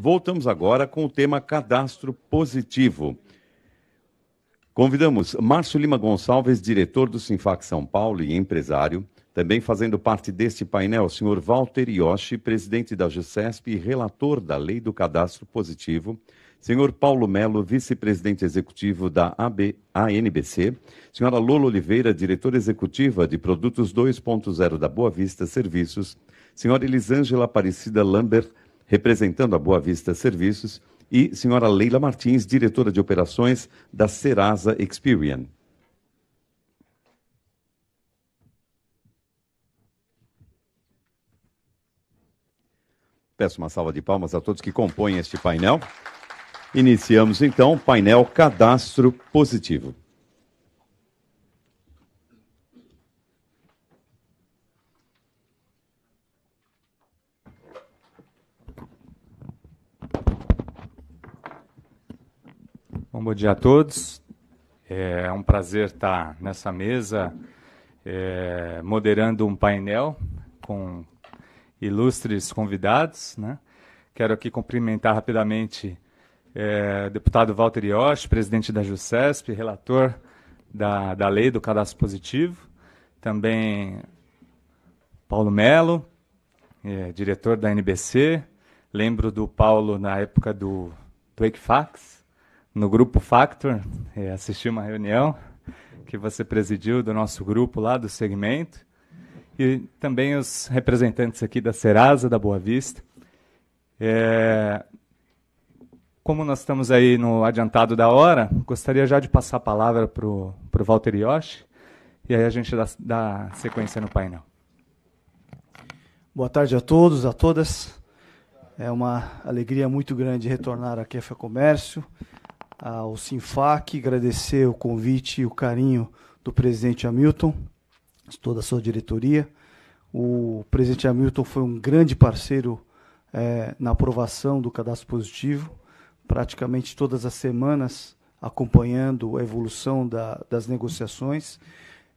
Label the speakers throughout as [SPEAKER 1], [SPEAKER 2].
[SPEAKER 1] voltamos agora com o tema Cadastro Positivo. Convidamos Márcio Lima Gonçalves, diretor do Sinfac São Paulo e empresário. Também fazendo parte deste painel, o senhor Walter Yoshi, presidente da GECESP e relator da Lei do Cadastro Positivo. Senhor Paulo Melo, vice-presidente executivo da ANBC. Senhora Lola Oliveira, diretora executiva de Produtos 2.0 da Boa Vista Serviços. Senhora Elisângela Aparecida Lambert, representando a Boa Vista Serviços. E senhora Leila Martins, diretora de operações da Serasa Experian. Peço uma salva de palmas a todos que compõem este painel. Iniciamos, então, o painel Cadastro Positivo.
[SPEAKER 2] Bom dia a todos. É um prazer estar nessa mesa moderando um painel com ilustres convidados, né? Quero aqui cumprimentar rapidamente o deputado Walter Yoshi, presidente da JUCESP, relator da Lei do Cadastro Positivo. Também Paulo Melo, diretor da NBC. Lembro do Paulo na época do Equifax, no Grupo Factor. Assisti uma reunião que você presidiu do nosso grupo lá, do segmento. E também os representantes aqui da Serasa, da Boa Vista. Como nós estamos aí no adiantado da hora, gostaria já de passar a palavra para o Walter Yoshi, e aí a gente dá sequência no painel.
[SPEAKER 3] Boa tarde a todos, a todas. É uma alegria muito grande retornar aqui à FEComércio, ao Sinfac, agradecer o convite e o carinho do presidente Hamilton, toda a sua diretoria. O presidente Hamilton foi um grande parceiro na aprovação do cadastro positivo, praticamente todas as semanas acompanhando a evolução das negociações.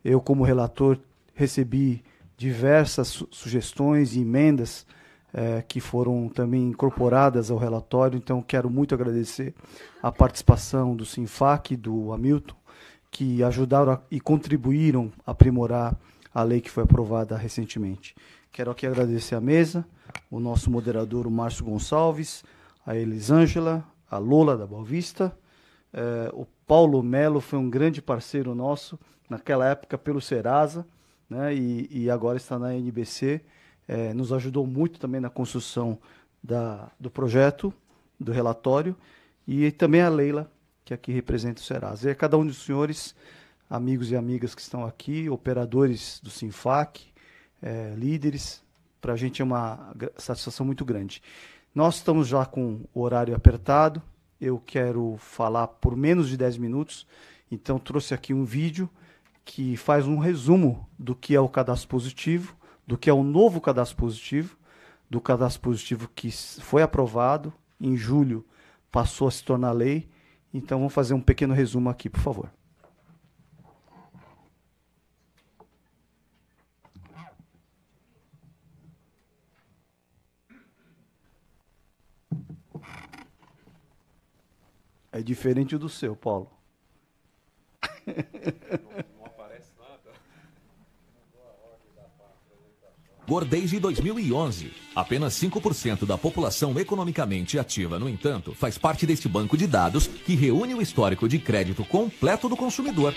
[SPEAKER 3] Eu, como relator, recebi diversas sugestões e emendas que foram também incorporadas ao relatório, então quero muito agradecer a participação do Sinfac e do Hamilton, que ajudaram e contribuíram a aprimorar a lei que foi aprovada recentemente. Quero aqui agradecer a mesa, o nosso moderador, o Márcio Gonçalves, a Elisângela, a Lola da Boa Vista. O Paulo Melo foi um grande parceiro nosso, naquela época pelo Serasa, né, e agora está na NBC. Nos ajudou muito também na construção do projeto, do relatório, e também a Leila, que aqui representa o Serasa. E a cada um dos senhores, amigos e amigas que estão aqui, operadores do Sinfac, líderes, para a gente é uma satisfação muito grande. Nós estamos já com o horário apertado, eu quero falar por menos de 10 minutos, então trouxe aqui um vídeo que faz um resumo do que é o cadastro positivo, do que é o novo cadastro positivo, do cadastro positivo que foi aprovado, em julho passou a se tornar lei. Então vamos fazer um pequeno resumo aqui, por favor. É diferente do seu, Paulo.
[SPEAKER 4] Não aparece nada. Desde 2011. Apenas 5% da população economicamente ativa, no entanto, faz parte deste banco de dados que reúne o histórico de crédito completo do consumidor.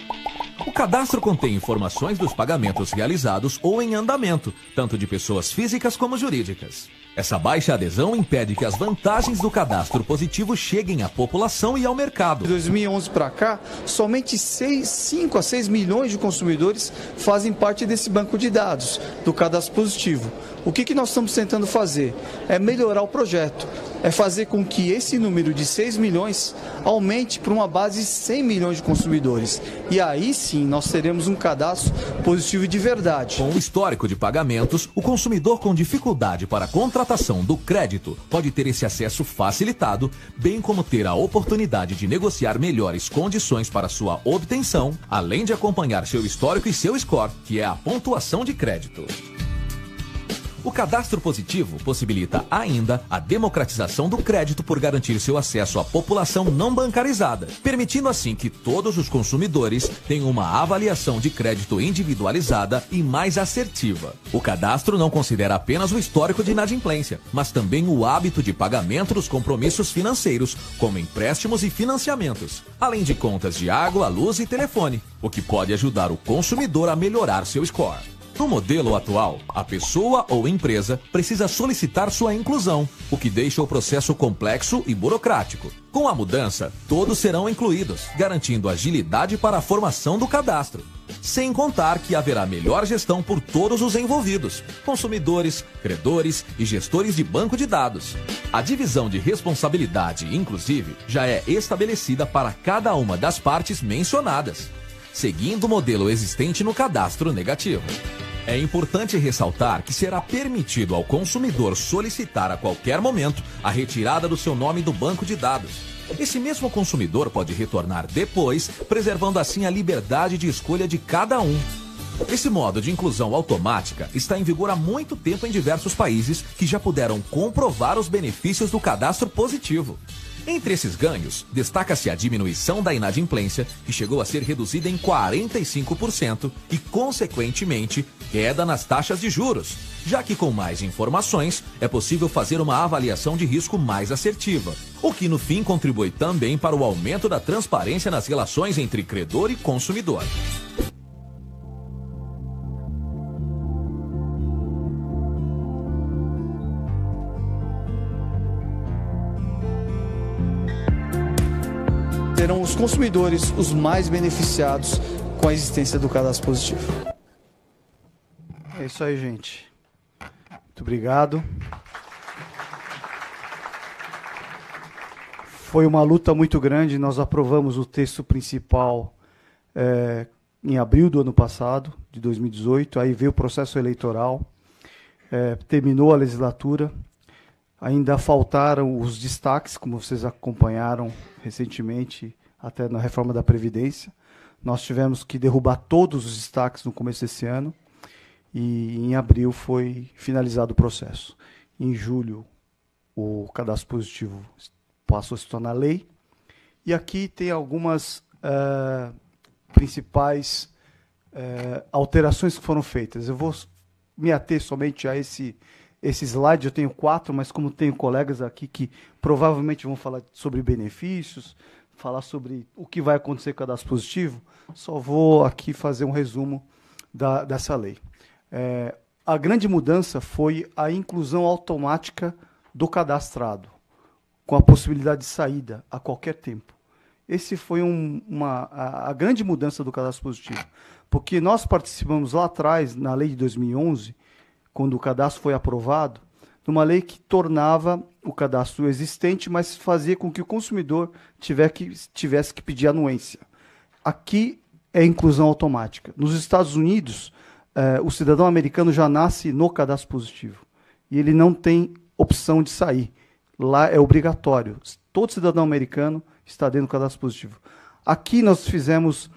[SPEAKER 4] O cadastro contém informações dos pagamentos realizados ou em andamento, tanto de pessoas físicas como jurídicas. Essa baixa adesão impede que as vantagens do cadastro positivo cheguem à população e ao mercado.
[SPEAKER 3] De 2011 para cá, somente 5 a 6 milhões de consumidores fazem parte desse banco de dados do cadastro positivo. O que nós estamos tentando fazer? É melhorar o projeto, é fazer com que esse número de 6 milhões aumente para uma base de 100 milhões de consumidores. E aí sim nós teremos um cadastro positivo de verdade.
[SPEAKER 4] Com o histórico de pagamentos, o consumidor com dificuldade para a contratação do crédito pode ter esse acesso facilitado, bem como ter a oportunidade de negociar melhores condições para sua obtenção, além de acompanhar seu histórico e seu score, que é a pontuação de crédito. O cadastro positivo possibilita ainda a democratização do crédito por garantir seu acesso à população não bancarizada, permitindo assim que todos os consumidores tenham uma avaliação de crédito individualizada e mais assertiva. O cadastro não considera apenas o histórico de inadimplência, mas também o hábito de pagamento dos compromissos financeiros, como empréstimos e financiamentos, além de contas de água, luz e telefone, o que pode ajudar o consumidor a melhorar seu score. No modelo atual, a pessoa ou empresa precisa solicitar sua inclusão, o que deixa o processo complexo e burocrático. Com a mudança, todos serão incluídos, garantindo agilidade para a formação do cadastro. Sem contar que haverá melhor gestão por todos os envolvidos, consumidores, credores e gestores de banco de dados. A divisão de responsabilidade, inclusive, já é estabelecida para cada uma das partes mencionadas, seguindo o modelo existente no cadastro negativo. É importante ressaltar que será permitido ao consumidor solicitar a qualquer momento a retirada do seu nome do banco de dados. Esse mesmo consumidor pode retornar depois, preservando assim a liberdade de escolha de cada um. Esse modo de inclusão automática está em vigor há muito tempo em diversos países que já puderam comprovar os benefícios do cadastro positivo. Entre esses ganhos, destaca-se a diminuição da inadimplência, que chegou a ser reduzida em 45% e, consequentemente, queda nas taxas de juros, já que com mais informações é possível fazer uma avaliação de risco mais assertiva, o que no fim contribui também para o aumento da transparência nas relações entre credor e consumidor.
[SPEAKER 3] Serão os consumidores os mais beneficiados com a existência do cadastro positivo. É isso aí, gente. Muito obrigado. Foi uma luta muito grande. Nós aprovamos o texto principal em abril do ano passado, de 2018. Aí veio o processo eleitoral. Terminou a legislatura. Ainda faltaram os destaques, como vocês acompanharam recentemente, até na reforma da Previdência. Nós tivemos que derrubar todos os destaques no começo desse ano e em abril foi finalizado o processo. Em julho, o cadastro positivo passou a se tornar lei. E aqui tem algumas principais alterações que foram feitas. Eu vou me ater somente a esse slide. Eu tenho 4, mas como tenho colegas aqui que provavelmente vão falar sobre benefícios, falar sobre o que vai acontecer com o cadastro positivo, só vou aqui fazer um resumo dessa lei. A grande mudança foi a inclusão automática do cadastrado, com a possibilidade de saída a qualquer tempo. Esse foi a grande mudança do cadastro positivo, porque nós participamos lá atrás, na lei de 2011, quando o cadastro foi aprovado, numa lei que tornava o cadastro existente, mas fazia com que o consumidor tivesse que pedir anuência. Aqui é inclusão automática. Nos Estados Unidos, o cidadão americano já nasce no cadastro positivo. E ele não tem opção de sair. Lá é obrigatório. Todo cidadão americano está dentro do cadastro positivo. Aqui nós fizemos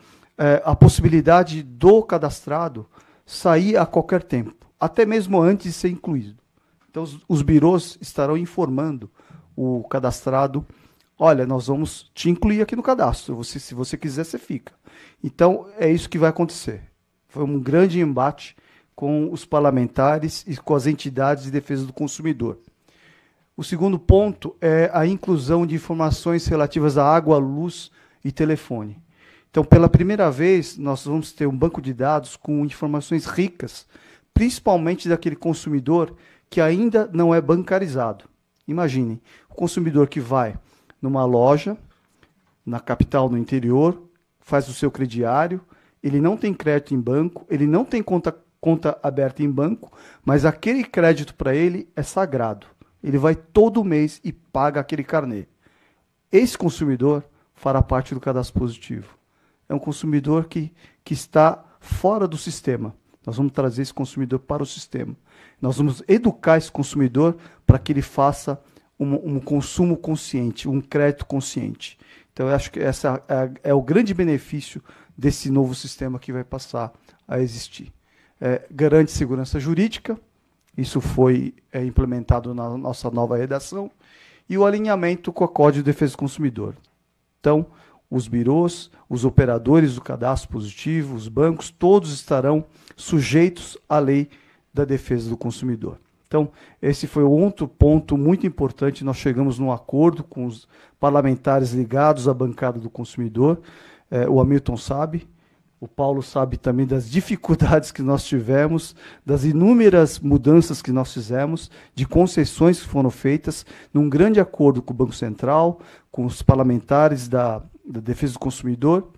[SPEAKER 3] a possibilidade do cadastrado sair a qualquer tempo, até mesmo antes de ser incluído. Então, os birôs estarão informando o cadastrado: olha, nós vamos te incluir aqui no cadastro, se você quiser, você fica. Então, é isso que vai acontecer. Foi um grande embate com os parlamentares e com as entidades de defesa do consumidor. O segundo ponto é a inclusão de informações relativas à água, luz e telefone. Então, pela primeira vez, nós vamos ter um banco de dados com informações ricas, principalmente daquele consumidor que ainda não é bancarizado. Imaginem, o consumidor que vai numa loja, na capital, no interior, faz o seu crediário, ele não tem crédito em banco, ele não tem conta aberta em banco, mas aquele crédito para ele é sagrado. Ele vai todo mês e paga aquele carnê. Esse consumidor fará parte do cadastro positivo. É um consumidor que está fora do sistema. Nós vamos trazer esse consumidor para o sistema. Nós vamos educar esse consumidor para que ele faça um consumo consciente, um crédito consciente. Então, eu acho que essa é o grande benefício desse novo sistema que vai passar a existir. Garante segurança jurídica, Isso foi implementado na nossa nova redação. E o alinhamento com o Código de Defesa do Consumidor. Então, os birôs, os operadores do cadastro positivo, os bancos, todos estarão sujeitos à lei da defesa do consumidor. Então, esse foi outro ponto muito importante. Nós chegamos num acordo com os parlamentares ligados à bancada do consumidor. O Hamilton sabe, o Paulo sabe também das dificuldades que nós tivemos, das inúmeras mudanças que nós fizemos, de concessões que foram feitas, num grande acordo com o Banco Central, com os parlamentares da Defesa do Consumidor,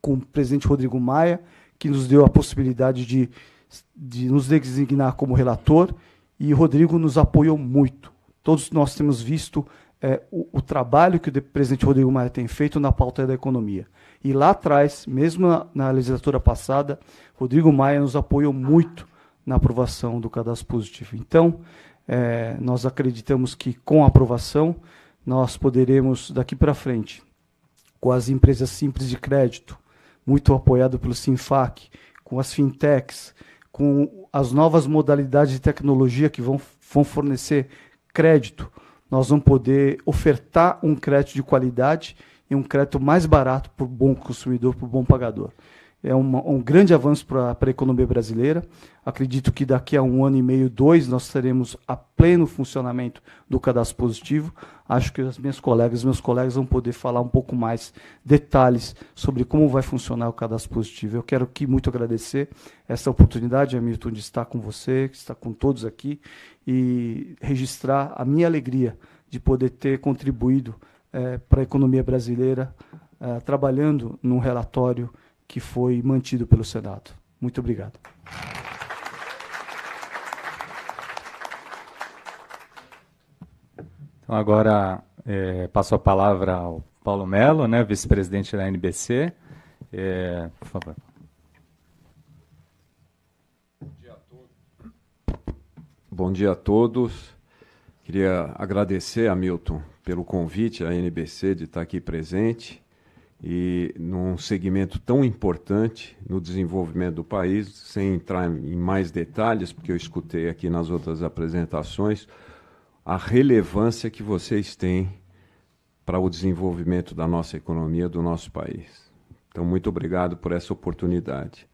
[SPEAKER 3] com o presidente Rodrigo Maia, que nos deu a possibilidade de nos designar como relator, e o Rodrigo nos apoiou muito. Todos nós temos visto o trabalho que o presidente Rodrigo Maia tem feito na pauta da economia. E lá atrás, mesmo na legislatura passada, Rodrigo Maia nos apoiou muito na aprovação do cadastro positivo. Então, nós acreditamos que com a aprovação, nós poderemos, daqui para frente, com as empresas simples de crédito, muito apoiado pelo Sinfac, com as fintechs, com as novas modalidades de tecnologia que vão fornecer crédito, nós vamos poder ofertar um crédito de qualidade e um crédito mais barato para o bom consumidor, para o bom pagador. É um grande avanço para a economia brasileira. Acredito que daqui a 1 ano e meio, 2, nós teremos a pleno funcionamento do cadastro positivo. Acho que as minhas colegas, meus colegas vão poder falar um pouco mais detalhes sobre como vai funcionar o cadastro positivo. Eu quero aqui muito agradecer essa oportunidade, Hamilton, de estar com você, que está com todos aqui, e registrar a minha alegria de poder ter contribuído para a economia brasileira, trabalhando num relatório que foi mantido pelo Senado. Muito obrigado.
[SPEAKER 2] Então, agora passo a palavra ao Paulo Mello, né, vice-presidente da NBC. Por favor.
[SPEAKER 5] Bom dia a todos. Queria agradecer, Hamilton, pelo convite à NBC de estar aqui presente e num segmento tão importante no desenvolvimento do país, sem entrar em mais detalhes, porque eu escutei aqui nas outras apresentações, a relevância que vocês têm para o desenvolvimento da nossa economia, do nosso país. Então, muito obrigado por essa oportunidade.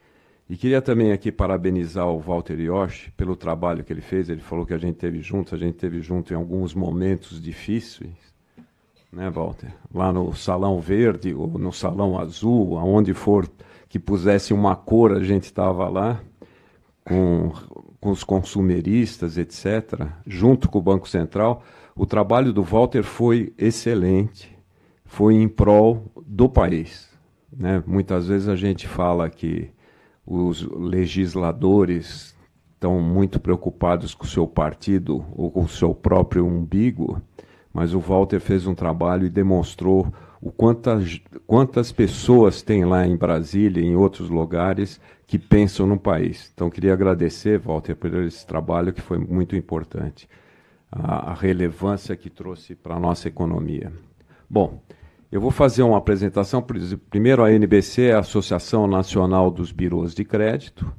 [SPEAKER 5] E queria também aqui parabenizar o Walter Yoshi pelo trabalho que ele fez. Ele falou que a gente teve junto em alguns momentos difíceis, né, Walter? Lá no Salão Verde ou no Salão Azul, aonde for que pusesse uma cor, a gente estava lá, com os consumeristas, etc., junto com o Banco Central. O trabalho do Walter foi excelente, foi em prol do país, né? Muitas vezes a gente fala que os legisladores estão muito preocupados com o seu partido ou com o seu próprio umbigo, mas o Walter fez um trabalho e demonstrou o quantas pessoas tem lá em Brasília e em outros lugares que pensam no país. Então, queria agradecer, Walter, por esse trabalho que foi muito importante, a relevância que trouxe para a nossa economia. Bom, eu vou fazer uma apresentação. Primeiro, a NBC é a Associação Nacional dos Birôs de Crédito.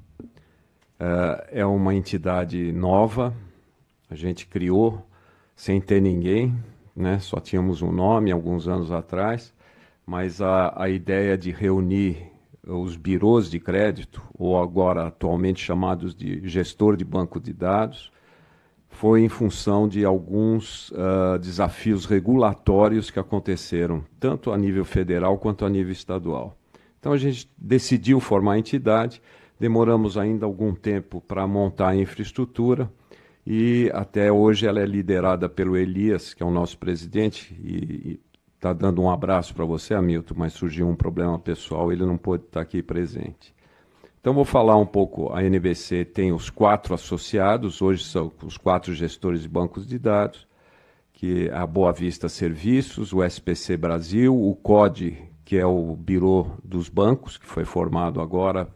[SPEAKER 5] É uma entidade nova, a gente criou sem ter ninguém, né? Só tínhamos um nome alguns anos atrás, mas a ideia de reunir os birôs de crédito, ou agora atualmente chamados de gestor de banco de dados, foi em função de alguns desafios regulatórios que aconteceram, tanto a nível federal quanto a nível estadual. Então a gente decidiu formar a entidade, demoramos ainda algum tempo para montar a infraestrutura, e até hoje ela é liderada pelo Elias, que é o nosso presidente, e está dando um abraço para você, Hamilton, mas surgiu um problema pessoal, ele não pôde estar aqui presente. Então, vou falar um pouco. A NBC tem os 4 associados, hoje são os 4 gestores de bancos de dados, que é a Boa Vista Serviços, o SPC Brasil, o CODE, que é o Birô dos Bancos, que foi formado agora,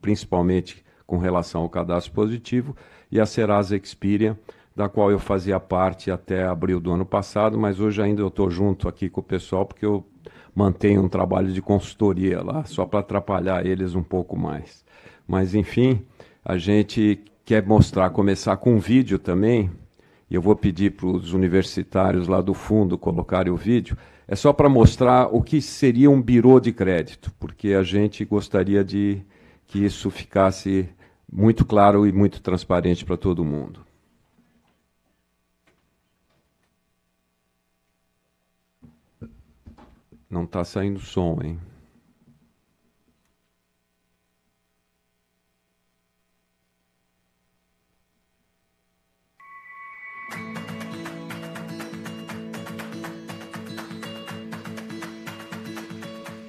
[SPEAKER 5] principalmente com relação ao cadastro positivo, e a Serasa Experian, da qual eu fazia parte até abril do ano passado, mas hoje ainda eu estou junto aqui com o pessoal, porque eu mantenho um trabalho de consultoria lá, só para atrapalhar eles um pouco mais. Mas, enfim, a gente quer mostrar, começar com um vídeo também, e eu vou pedir para os universitários lá do fundo colocarem o vídeo, é só para mostrar o que seria um birô de crédito, porque a gente gostaria de que isso ficasse muito claro e muito transparente para todo mundo. Não está saindo som, hein?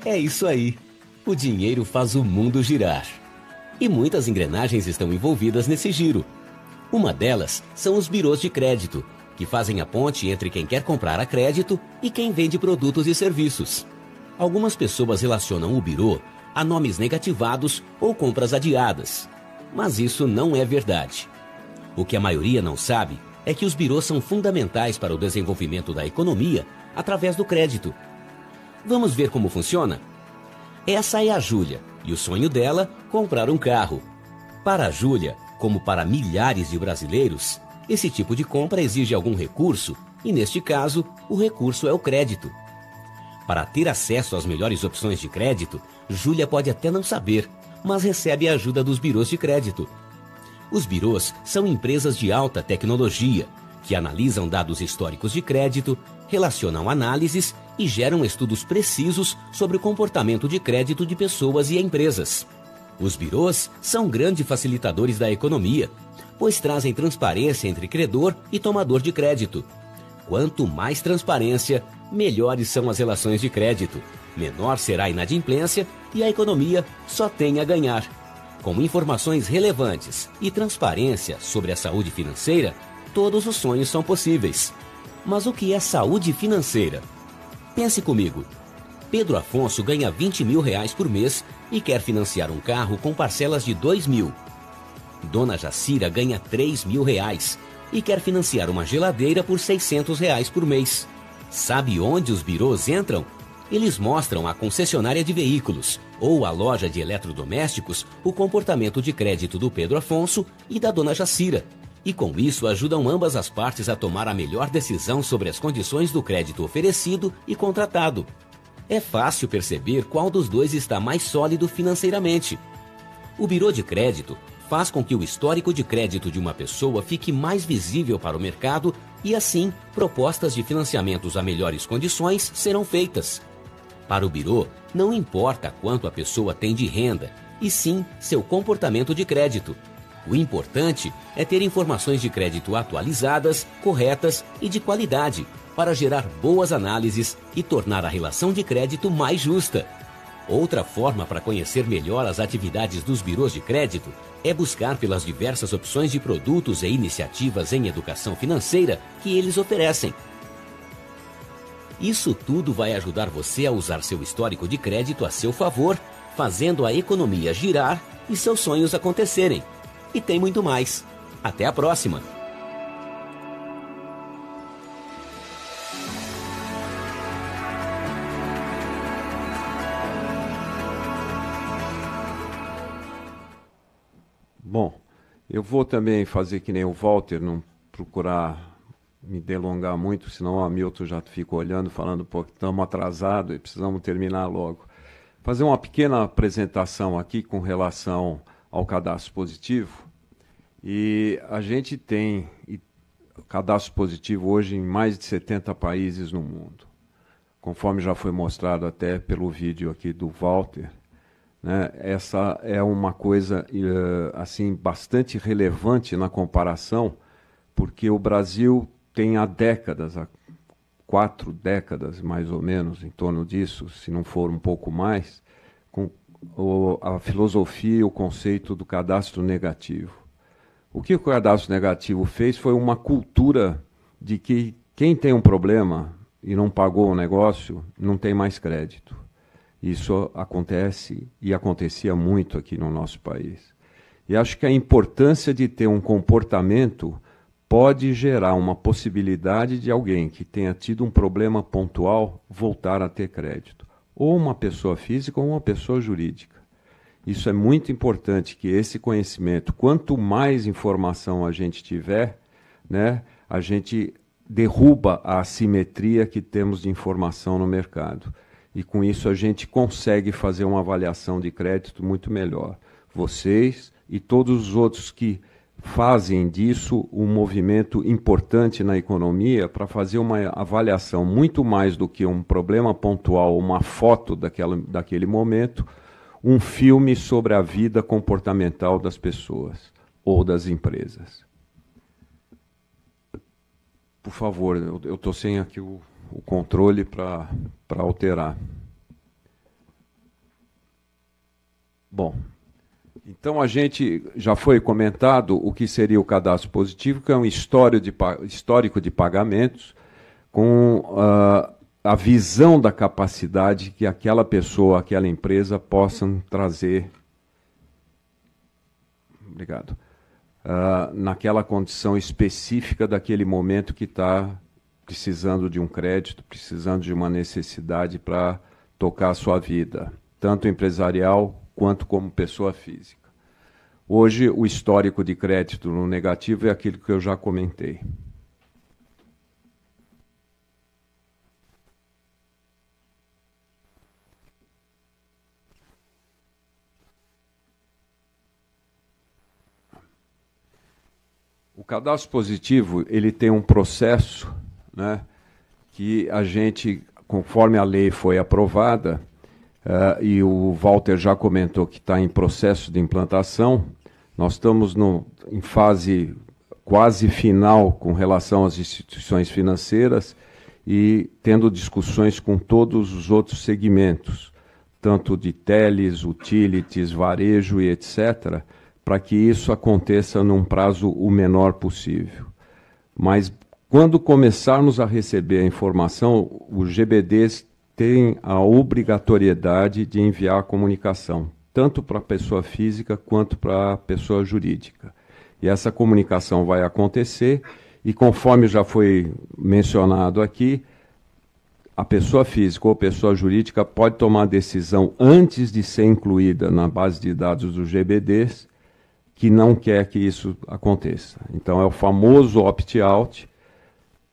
[SPEAKER 6] É isso aí. O dinheiro faz o mundo girar. E muitas engrenagens estão envolvidas nesse giro. Uma delas são os birôs de crédito, que fazem a ponte entre quem quer comprar a crédito e quem vende produtos e serviços. Algumas pessoas relacionam o birô a nomes negativados ou compras adiadas. Mas isso não é verdade. O que a maioria não sabe é que os birôs são fundamentais para o desenvolvimento da economia através do crédito. Vamos ver como funciona? Essa é a Júlia, e o sonho dela, comprar um carro. Para a Júlia, como para milhares de brasileiros, esse tipo de compra exige algum recurso, e neste caso, o recurso é o crédito. Para ter acesso às melhores opções de crédito, Júlia pode até não saber, mas recebe a ajuda dos birôs de crédito. Os birôs são empresas de alta tecnologia, que analisam dados históricos de crédito, relacionam análises e geram estudos precisos sobre o comportamento de crédito de pessoas e empresas. Os birôs são grandes facilitadores da economia, pois trazem transparência entre credor e tomador de crédito. Quanto mais transparência, melhores são as relações de crédito, menor será a inadimplência e a economia só tem a ganhar. Com informações relevantes e transparência sobre a saúde financeira, todos os sonhos são possíveis. Mas o que é saúde financeira? Pense comigo. Pedro Afonso ganha R$20 mil por mês e quer financiar um carro com parcelas de R$2 mil. Dona Jacira ganha R$3 mil e quer financiar uma geladeira por R$600 por mês. Sabe onde os birôs entram? Eles mostram à concessionária de veículos ou à loja de eletrodomésticos o comportamento de crédito do Pedro Afonso e da Dona Jacira. E com isso ajudam ambas as partes a tomar a melhor decisão sobre as condições do crédito oferecido e contratado. É fácil perceber qual dos dois está mais sólido financeiramente. O birô de crédito faz com que o histórico de crédito de uma pessoa fique mais visível para o mercado e, assim, propostas de financiamentos a melhores condições serão feitas. Para o birô, não importa quanto a pessoa tem de renda, e sim seu comportamento de crédito. O importante é ter informações de crédito atualizadas, corretas e de qualidade, para gerar boas análises e tornar a relação de crédito mais justa. Outra forma para conhecer melhor as atividades dos birôs de crédito é buscar pelas diversas opções de produtos e iniciativas em educação financeira que eles oferecem. Isso tudo vai ajudar você a usar seu histórico de crédito a seu favor, fazendo a economia girar e seus sonhos acontecerem. E tem muito mais. Até a próxima!
[SPEAKER 5] Bom, eu vou também fazer que nem o Walter, não procurar me delongar muito, senão o Hamilton já fica olhando, falando, pô, estamos atrasados e precisamos terminar logo. Fazer uma pequena apresentação aqui com relação ao cadastro positivo. E a gente tem cadastro positivo hoje em mais de 70 países no mundo. Conforme já foi mostrado até pelo vídeo aqui do Walter, né, essa é uma coisa assim bastante relevante na comparação, porque o Brasil tem há décadas, há 4 décadas mais ou menos, em torno disso, se não for um pouco mais, com a filosofia e o conceito do cadastro negativo. O que o cadastro negativo fez foi uma cultura de que quem tem um problema e não pagou o negócio não tem mais crédito. Isso acontece e acontecia muito aqui no nosso país. E acho que a importância de ter um comportamento pode gerar uma possibilidade de alguém que tenha tido um problema pontual voltar a ter crédito. Ou uma pessoa física ou uma pessoa jurídica. Isso é muito importante, que esse conhecimento, quanto mais informação a gente tiver, né, a gente derruba a assimetria que temos de informação no mercado. E com isso a gente consegue fazer uma avaliação de crédito muito melhor. Vocês e todos os outros que fazem disso um movimento importante na economia para fazer uma avaliação muito mais do que um problema pontual, uma foto daquele momento, um filme sobre a vida comportamental das pessoas ou das empresas. Por favor, eu estou sem aqui o controle para alterar. Bom, então a gente já foi comentado o que seria o cadastro positivo, que é um histórico de pagamentos com a visão da capacidade que aquela pessoa, aquela empresa possam trazer. Obrigado. Naquela condição específica daquele momento que está precisando de um crédito, precisando de uma necessidade para tocar a sua vida, tanto empresarial quanto como pessoa física. Hoje, o histórico de crédito no negativo é aquilo que eu já comentei. O cadastro positivo, ele tem um processo, né, que a gente, conforme a lei foi aprovada, e o Walter já comentou que está em processo de implantação, nós estamos em fase quase final com relação às instituições financeiras e tendo discussões com todos os outros segmentos, tanto de teles, utilities, varejo e etc., para que isso aconteça num prazo o menor possível. Mas quando começarmos a receber a informação, os GBDs têm a obrigatoriedade de enviar a comunicação, tanto para a pessoa física quanto para a pessoa jurídica. E essa comunicação vai acontecer, e conforme já foi mencionado aqui, a pessoa física ou a pessoa jurídica pode tomar a decisão antes de ser incluída na base de dados dos GBDs, que não quer que isso aconteça. Então é o famoso opt-out,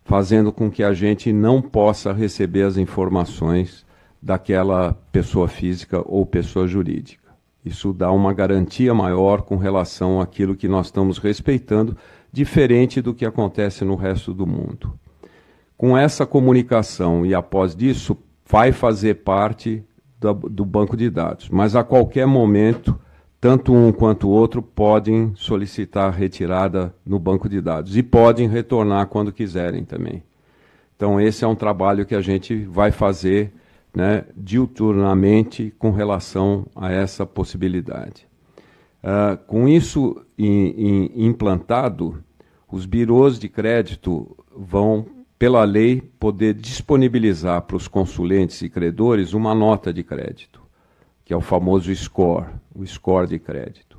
[SPEAKER 5] fazendo com que a gente não possa receber as informações daquela pessoa física ou pessoa jurídica. Isso dá uma garantia maior com relação àquilo que nós estamos respeitando, diferente do que acontece no resto do mundo. Com essa comunicação e após disso, vai fazer parte do banco de dados. Mas a qualquer momento, tanto um quanto o outro podem solicitar a retirada no banco de dados e podem retornar quando quiserem também. Então esse é um trabalho que a gente vai fazer, né, diuturnamente com relação a essa possibilidade. Com isso implantado, os birôs de crédito vão, pela lei, poder disponibilizar para os consulentes e credores uma nota de crédito, que é o famoso score, o score de crédito.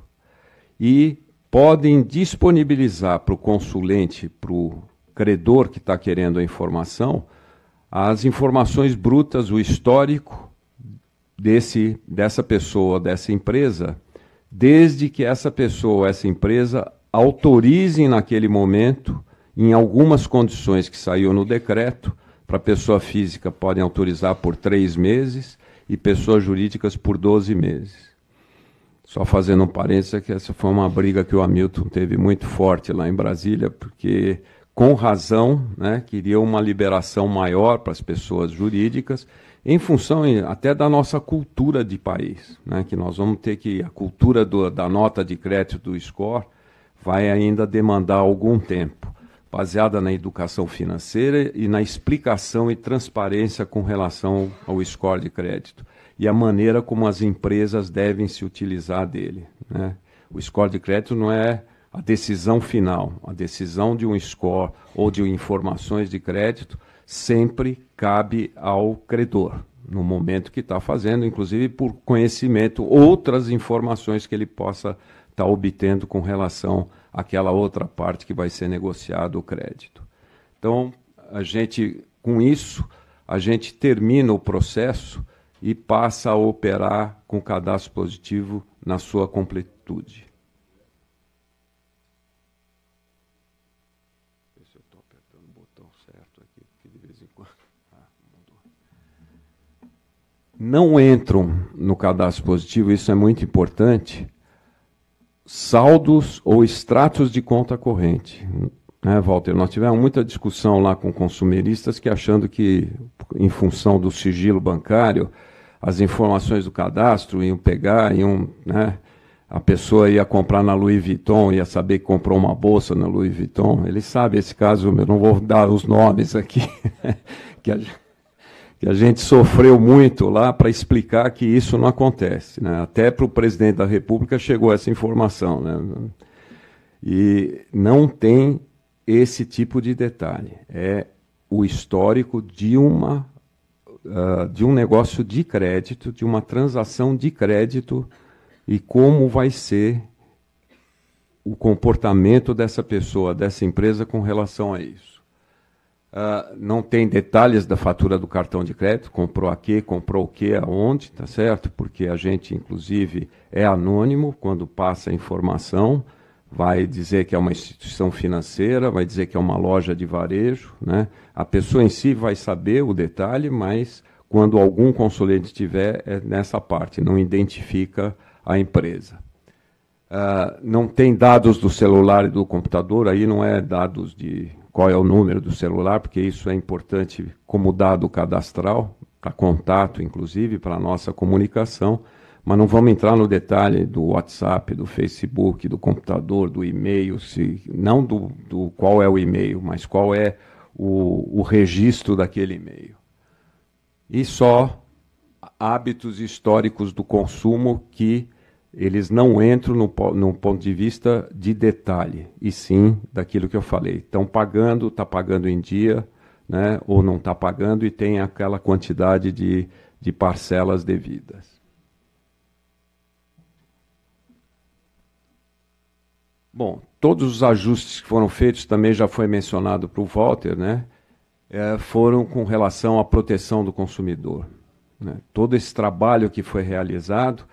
[SPEAKER 5] E podem disponibilizar para o consulente, para o credor que está querendo a informação, as informações brutas, o histórico dessa pessoa, dessa empresa, desde que essa pessoa, essa empresa, autorizem naquele momento, em algumas condições que saiu no decreto, para pessoa física podem autorizar por 3 meses, e pessoas jurídicas por 12 meses. Só fazendo um parênteses, que essa foi uma briga que o Hamilton teve muito forte lá em Brasília, porque, com razão, né, queria uma liberação maior para as pessoas jurídicas, em função até da nossa cultura de país, né, que nós vamos ter que, a cultura da nota de crédito do score vai ainda demandar algum tempo, baseada na educação financeira e na explicação e transparência com relação ao score de crédito e a maneira como as empresas devem se utilizar dele, né? O score de crédito não é a decisão final. A decisão de um score ou de informações de crédito sempre cabe ao credor, no momento que está fazendo, inclusive por conhecimento, outras informações que ele possa estar obtendo com relação àquela outra parte que vai ser negociado o crédito. Então, com isso, a gente termina o processo e passa a operar com cadastro positivo na sua completude. Ver se eu estou apertando o botão certo aqui, porque de vez em quando... Não entram no cadastro positivo, isso é muito importante, saldos ou extratos de conta corrente. Né, Walter? Nós tivemos muita discussão lá com consumeristas que achando que, em função do sigilo bancário, as informações do cadastro iam pegar, né, a pessoa ia comprar na Louis Vuitton, ia saber que comprou uma bolsa na Louis Vuitton. Ele sabe esse caso, eu não vou dar os nomes aqui, que a gente sofreu muito lá para explicar que isso não acontece. Né? Até para o presidente da República chegou essa informação. Né? E não tem esse tipo de detalhe. É o histórico de um negócio de crédito, de uma transação de crédito e como vai ser o comportamento dessa pessoa, dessa empresa com relação a isso. Não tem detalhes da fatura do cartão de crédito, comprou a quê, comprou o quê, aonde, tá certo? Porque a gente, inclusive, é anônimo quando passa a informação, vai dizer que é uma instituição financeira, vai dizer que é uma loja de varejo, né? A pessoa em si vai saber o detalhe, mas quando algum consulente tiver, é nessa parte, não identifica a empresa. Não tem dados do celular e do computador, aí não é dados de qual é o número do celular, porque isso é importante como dado cadastral, para contato, inclusive, para a nossa comunicação, mas não vamos entrar no detalhe do WhatsApp, do Facebook, do computador, do e-mail, não do qual é o e-mail, mas qual é o registro daquele e-mail. E só hábitos históricos do consumo que eles não entram no ponto de vista de detalhe, e sim daquilo que eu falei. Estão pagando, está pagando em dia, né, ou não está pagando e tem aquela quantidade de parcelas devidas. Bom, todos os ajustes que foram feitos, também já foi mencionado para o Walter, né, foram com relação à proteção do consumidor. Né. Todo esse trabalho que foi realizado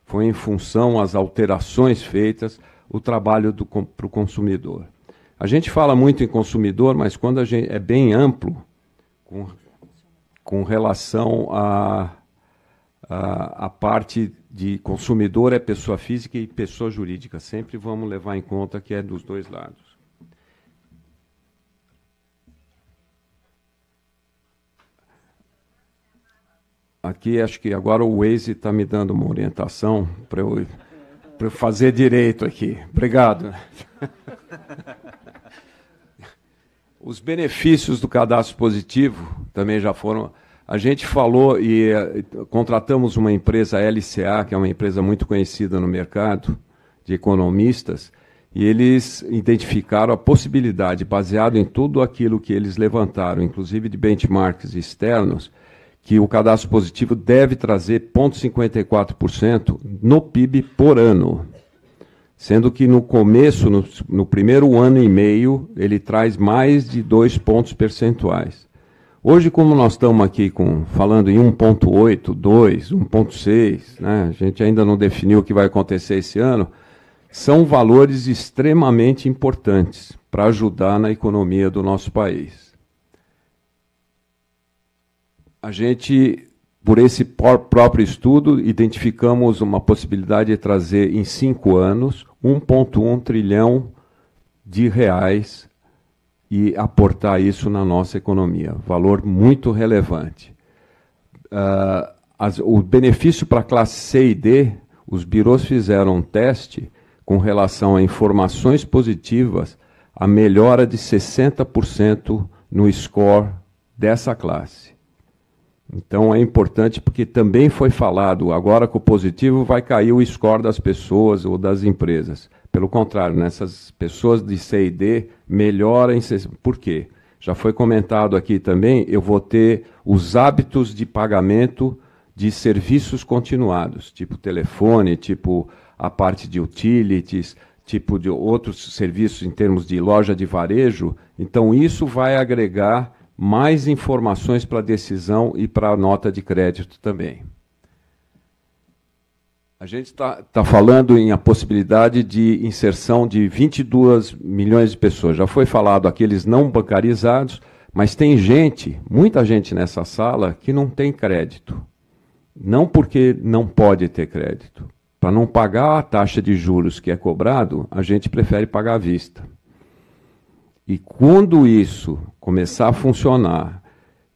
[SPEAKER 5] foi em função às alterações feitas, o trabalho para o consumidor. A gente fala muito em consumidor, mas quando a gente é bem amplo com relação a parte de consumidor é pessoa física e pessoa jurídica. Sempre vamos levar em conta que é dos dois lados. Aqui, acho que agora o Waze está me dando uma orientação para eu fazer direito aqui. Obrigado. Os benefícios do cadastro positivo também já foram... A gente falou e contratamos uma empresa LCA, que é uma empresa muito conhecida no mercado, de economistas, e eles identificaram a possibilidade, baseado em tudo aquilo que eles levantaram, inclusive de benchmarks externos, que o cadastro positivo deve trazer 0,54% no PIB por ano. Sendo que no começo, no primeiro ano e meio, ele traz mais de 2 pontos percentuais. Hoje, como nós estamos aqui falando em 1,8, 2, 1,6, né, a gente ainda não definiu o que vai acontecer esse ano, são valores extremamente importantes para ajudar na economia do nosso país. A gente, por esse próprio estudo, identificamos uma possibilidade de trazer em 5 anos 1,1 trilhão de reais e aportar isso na nossa economia. Valor muito relevante. O benefício para a classe C e D, os birôs fizeram um teste com relação a informações positivas, a melhora de 60% no score dessa classe. Então é importante porque também foi falado, agora com o positivo vai cair o score das pessoas ou das empresas. Pelo contrário, nessas pessoas de C e D melhora em... Por quê? Já foi comentado aqui também, eu vou ter os hábitos de pagamento de serviços continuados, tipo telefone, tipo a parte de utilities, tipo de outros serviços em termos de loja de varejo. Então isso vai agregar mais informações para a decisão e para a nota de crédito também. A gente está falando em a possibilidade de inserção de 22 milhões de pessoas. Já foi falado aqueles não bancarizados, mas tem gente, muita gente nessa sala, que não tem crédito. Não porque não pode ter crédito. Para não pagar a taxa de juros que é cobrado, a gente prefere pagar à vista. E quando isso começar a funcionar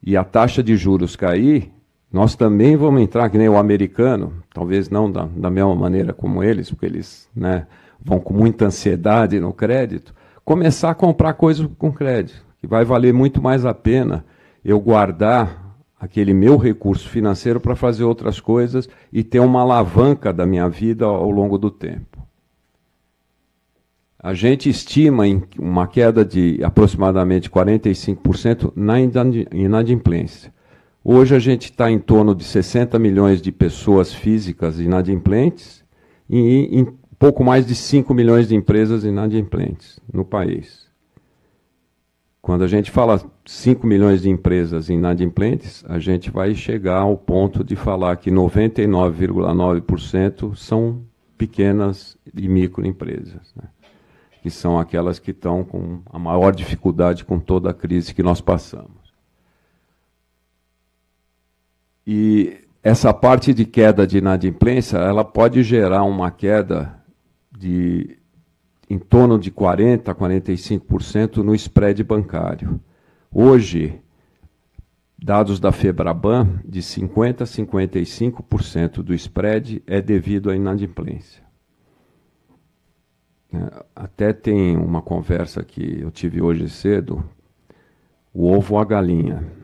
[SPEAKER 5] e a taxa de juros cair, nós também vamos entrar, que nem o americano, talvez não da mesma maneira como eles, porque eles, né, vão com muita ansiedade no crédito, começar a comprar coisas com crédito, que vai valer muito mais a pena eu guardar aquele meu recurso financeiro para fazer outras coisas e ter uma alavanca da minha vida ao longo do tempo. A gente estima em uma queda de aproximadamente 45% na inadimplência. Hoje a gente está em torno de 60 milhões de pessoas físicas inadimplentes e em pouco mais de 5 milhões de empresas inadimplentes no país. Quando a gente fala 5 milhões de empresas inadimplentes, a gente vai chegar ao ponto de falar que 99,9% são pequenas e microempresas, né? Que são aquelas que estão com a maior dificuldade com toda a crise que nós passamos. E essa parte de queda de inadimplência, ela pode gerar uma queda de em torno de 40% a 45% no spread bancário. Hoje, dados da Febraban, de 50% a 55% do spread é devido à inadimplência. Até tem uma conversa que eu tive hoje cedo, o ovo ou a galinha.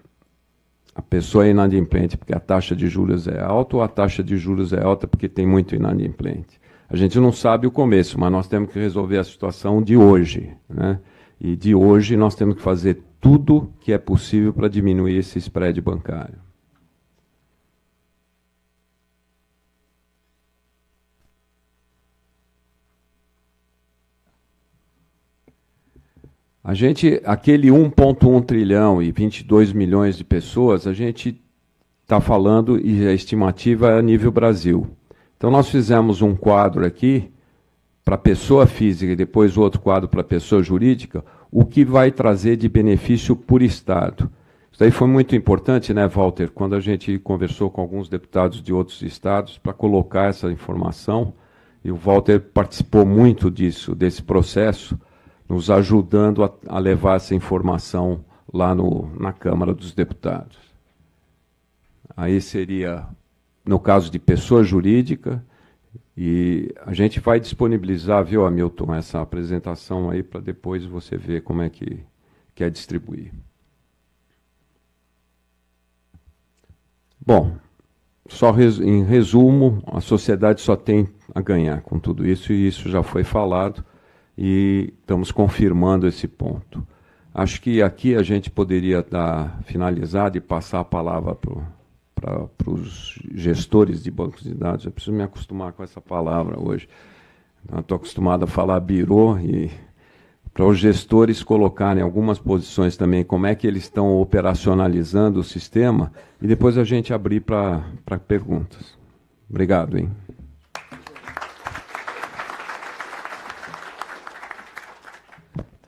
[SPEAKER 5] A pessoa é inadimplente porque a taxa de juros é alta ou a taxa de juros é alta porque tem muito inadimplente? A gente não sabe o começo, mas nós temos que resolver a situação de hoje, né? E de hoje nós temos que fazer tudo que é possível para diminuir esse spread bancário. A gente, aquele 1,1 trilhão e 22 milhões de pessoas, a gente está falando, e a estimativa é a nível Brasil. Então, nós fizemos um quadro aqui para pessoa física e depois outro quadro para pessoa jurídica, o que vai trazer de benefício por Estado. Isso aí foi muito importante, né, Walter, quando a gente conversou com alguns deputados de outros estados para colocar essa informação, e o Walter participou muito disso, desse processo, nos ajudando a levar essa informação lá na Câmara dos Deputados. Aí seria, no caso de pessoa jurídica, e a gente vai disponibilizar, viu, Hamilton, essa apresentação aí para depois você ver como é que quer distribuir. Bom, só em resumo, a sociedade só tem a ganhar com tudo isso, e isso já foi falado, e estamos confirmando esse ponto. Acho que aqui a gente poderia dar finalizado e passar a palavra para os gestores de bancos de dados. Eu preciso me acostumar com essa palavra hoje. Estou acostumado a falar birô, e para os gestores colocarem algumas posições também, como é que eles estão operacionalizando o sistema, e depois a gente abrir para perguntas. Obrigado, hein?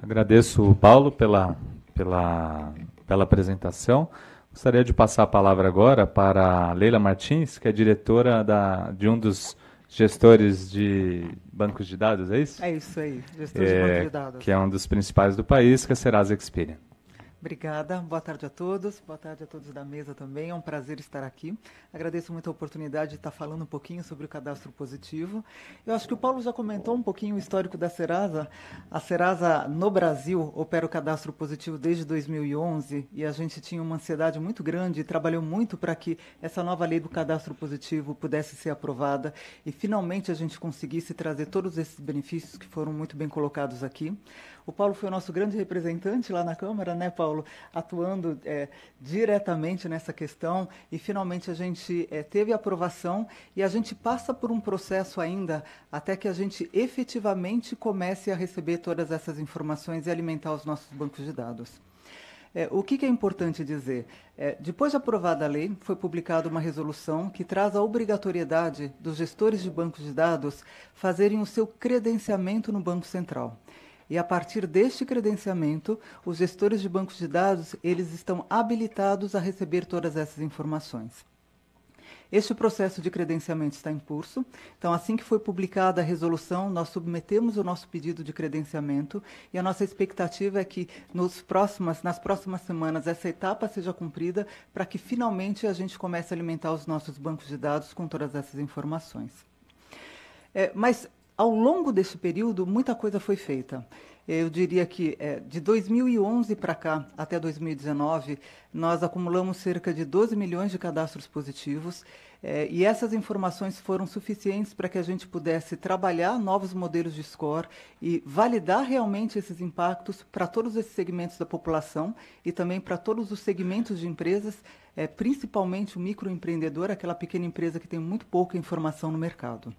[SPEAKER 2] Agradeço, Paulo, pela apresentação. Gostaria de passar a palavra agora para a Leila Martins, que é diretora de um dos gestores de bancos de dados, é isso?
[SPEAKER 7] É isso aí, gestor de bancos de dados.
[SPEAKER 2] Que é um dos principais do país, que é a Serasa Experian.
[SPEAKER 7] Obrigada, boa tarde a todos da mesa também, é um prazer estar aqui. Agradeço muito a oportunidade de estar falando um pouquinho sobre o cadastro positivo. Eu acho que o Paulo já comentou um pouquinho o histórico da Serasa. A Serasa, no Brasil, opera o cadastro positivo desde 2011, e a gente tinha uma ansiedade muito grande e trabalhou muito para que essa nova lei do cadastro positivo pudesse ser aprovada e finalmente a gente conseguisse trazer todos esses benefícios que foram muito bem colocados aqui. O Paulo foi o nosso grande representante lá na Câmara, né, Paulo? Atuando diretamente nessa questão, e finalmente a gente teve a aprovação, e a gente passa por um processo ainda até que a gente efetivamente comece a receber todas essas informações e alimentar os nossos bancos de dados. O que é importante dizer? Depois de aprovada a lei, foi publicada uma resolução que traz a obrigatoriedade dos gestores de bancos de dados fazerem o seu credenciamento no Banco Central. E a partir deste credenciamento, os gestores de bancos de dados, eles estão habilitados a receber todas essas informações. Este processo de credenciamento está em curso. Então, assim que foi publicada a resolução, nós submetemos o nosso pedido de credenciamento e a nossa expectativa é que nas próximas semanas essa etapa seja cumprida para que finalmente a gente comece a alimentar os nossos bancos de dados com todas essas informações. Mas ao longo deste período, muita coisa foi feita. Eu diria que de 2011 para cá, até 2019, nós acumulamos cerca de 12 milhões de cadastros positivos, e essas informações foram suficientes para que a gente pudesse trabalhar novos modelos de score e validar realmente esses impactos para todos esses segmentos da população e também para todos os segmentos de empresas, principalmente o microempreendedor, aquela pequena empresa que tem muito pouca informação no mercado.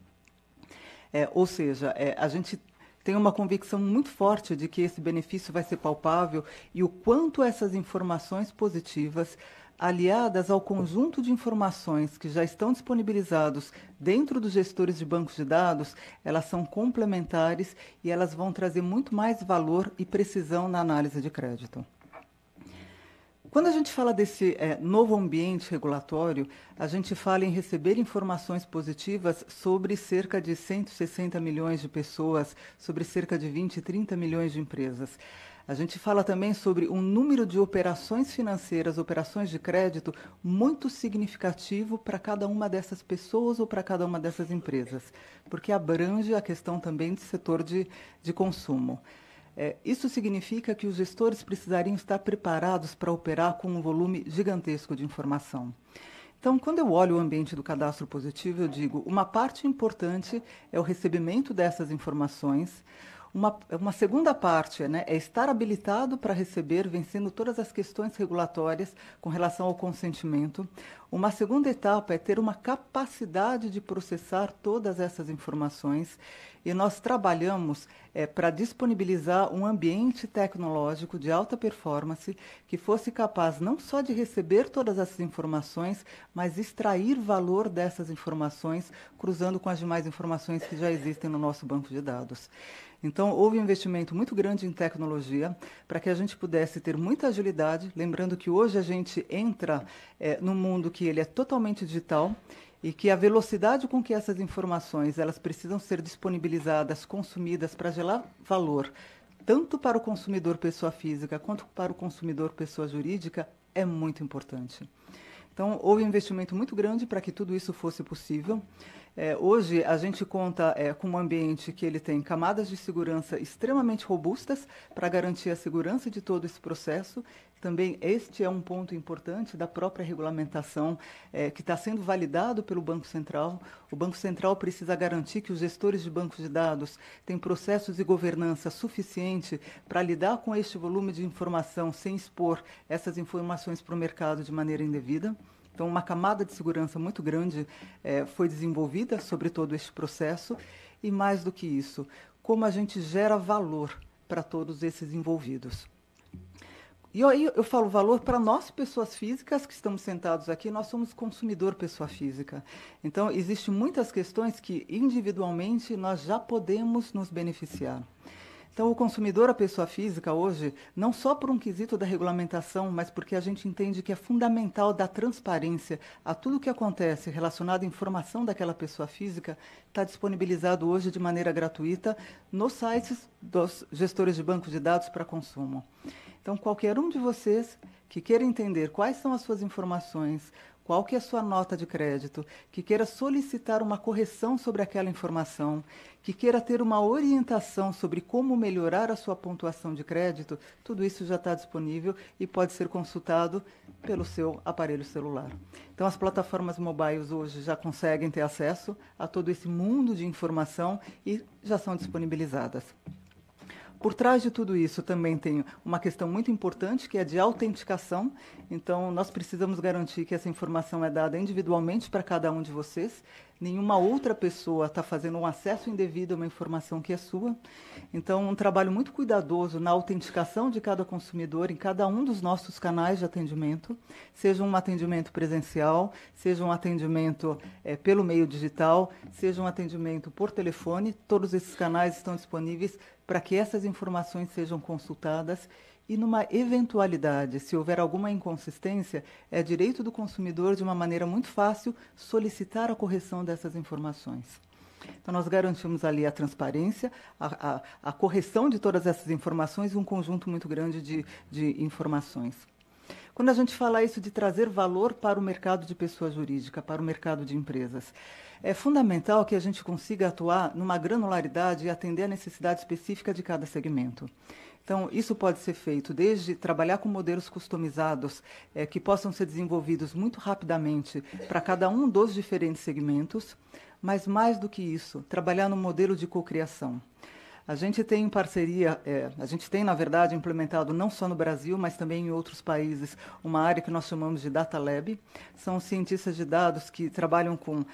[SPEAKER 7] Ou seja, a gente tem uma convicção muito forte de que esse benefício vai ser palpável e o quanto essas informações positivas, aliadas ao conjunto de informações que já estão disponibilizados dentro dos gestores de bancos de dados, elas são complementares e elas vão trazer muito mais valor e precisão na análise de crédito. Quando a gente fala desse novo ambiente regulatório, a gente fala em receber informações positivas sobre cerca de 160 milhões de pessoas, sobre cerca de 20, 30 milhões de empresas. A gente fala também sobre um número de operações financeiras, operações de crédito, muito significativo para cada uma dessas pessoas ou para cada uma dessas empresas, porque abrange a questão também do setor de consumo. Isso significa que os gestores precisariam estar preparados para operar com um volume gigantesco de informação. Então, quando eu olho o ambiente do cadastro positivo, eu digo, uma parte importante é o recebimento dessas informações. Uma segunda parte é estar habilitado para receber, vencendo todas as questões regulatórias com relação ao consentimento. Uma segunda etapa é ter uma capacidade de processar todas essas informações. E nós trabalhamos para disponibilizar um ambiente tecnológico de alta performance que fosse capaz não só de receber todas essas informações, mas extrair valor dessas informações, cruzando com as demais informações que já existem no nosso banco de dados. Então, houve um investimento muito grande em tecnologia para que a gente pudesse ter muita agilidade, lembrando que hoje a gente entra num mundo que ele é totalmente digital e que a velocidade com que essas informações elas precisam ser disponibilizadas, consumidas para gerar valor, tanto para o consumidor pessoa física quanto para o consumidor pessoa jurídica, é muito importante. Então, houve um investimento muito grande para que tudo isso fosse possível. Hoje, a gente conta com um ambiente que ele tem camadas de segurança extremamente robustas para garantir a segurança de todo esse processo. Também este é um ponto importante da própria regulamentação que está sendo validado pelo Banco Central. O Banco Central precisa garantir que os gestores de bancos de dados têm processos de governança suficiente para lidar com este volume de informação sem expor essas informações para o mercado de maneira indevida. Então, uma camada de segurança muito grande foi desenvolvida sobre todo este processo e, mais do que isso, como a gente gera valor para todos esses envolvidos. E aí eu falo valor para nós, pessoas físicas, que estamos sentados aqui, nós somos consumidor pessoa física. Então, existem muitas questões que, individualmente, nós já podemos nos beneficiar. Então, o consumidor, a pessoa física, hoje, não só por um quesito da regulamentação, mas porque a gente entende que é fundamental dar transparência a tudo o que acontece relacionado à informação daquela pessoa física, está disponibilizado hoje de maneira gratuita nos sites dos gestores de bancos de dados para consumo. Então, qualquer um de vocês que queira entender quais são as suas informações, qual que é a sua nota de crédito, que queira solicitar uma correção sobre aquela informação, que queira ter uma orientação sobre como melhorar a sua pontuação de crédito, tudo isso já está disponível e pode ser consultado pelo seu aparelho celular. Então, as plataformas mobiles hoje já conseguem ter acesso a todo esse mundo de informação e já são disponibilizadas. Por trás de tudo isso também tem uma questão muito importante, que é de autenticação. Então, nós precisamos garantir que essa informação é dada individualmente para cada um de vocês. Nenhuma outra pessoa está fazendo um acesso indevido a uma informação que é sua. Então, um trabalho muito cuidadoso na autenticação de cada consumidor em cada um dos nossos canais de atendimento, seja um atendimento presencial, seja um atendimento pelo meio digital, seja um atendimento por telefone. Todos esses canais estão disponíveis para que essas informações sejam consultadas. E numa eventualidade, se houver alguma inconsistência, é direito do consumidor, de uma maneira muito fácil, solicitar a correção dessas informações. Então, nós garantimos ali a transparência, a correção de todas essas informações e um conjunto muito grande de informações. Quando a gente fala isso de trazer valor para o mercado de pessoa jurídica, para o mercado de empresas, é fundamental que a gente consiga atuar numa granularidade e atender a necessidade específica de cada segmento. Então, isso pode ser feito desde trabalhar com modelos customizados que possam ser desenvolvidos muito rapidamente para cada um dos diferentes segmentos, mas mais do que isso, trabalhar no modelo de cocriação. A gente tem em parceria, a gente tem, na verdade, implementado não só no Brasil, mas também em outros países, uma área que nós chamamos de Data Lab. São cientistas de dados que trabalham com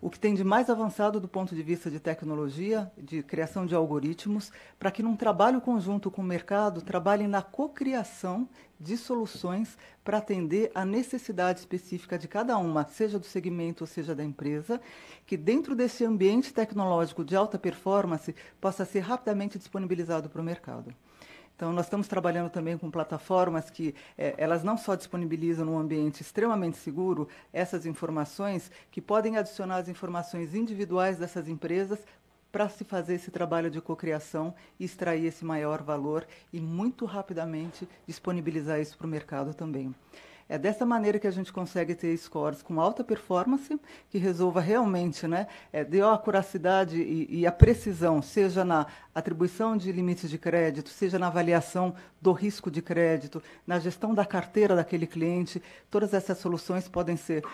[SPEAKER 7] o que tem de mais avançado do ponto de vista de tecnologia, de criação de algoritmos, para que num trabalho conjunto com o mercado, trabalhem na cocriação de soluções para atender a necessidade específica de cada uma, seja do segmento ou seja da empresa, que dentro desse ambiente tecnológico de alta performance possa ser rapidamente disponibilizado para o mercado. Então, nós estamos trabalhando também com plataformas que elas não só disponibilizam num ambiente extremamente seguro essas informações, que podem adicionar as informações individuais dessas empresas para se fazer esse trabalho de cocriação e extrair esse maior valor e muito rapidamente disponibilizar isso para o mercado também. É dessa maneira que a gente consegue ter scores com alta performance, que resolva realmente, dê a acuracidade e a precisão, seja na atribuição de limites de crédito, seja na avaliação do risco de crédito, na gestão da carteira daquele cliente. Todas essas soluções podem ser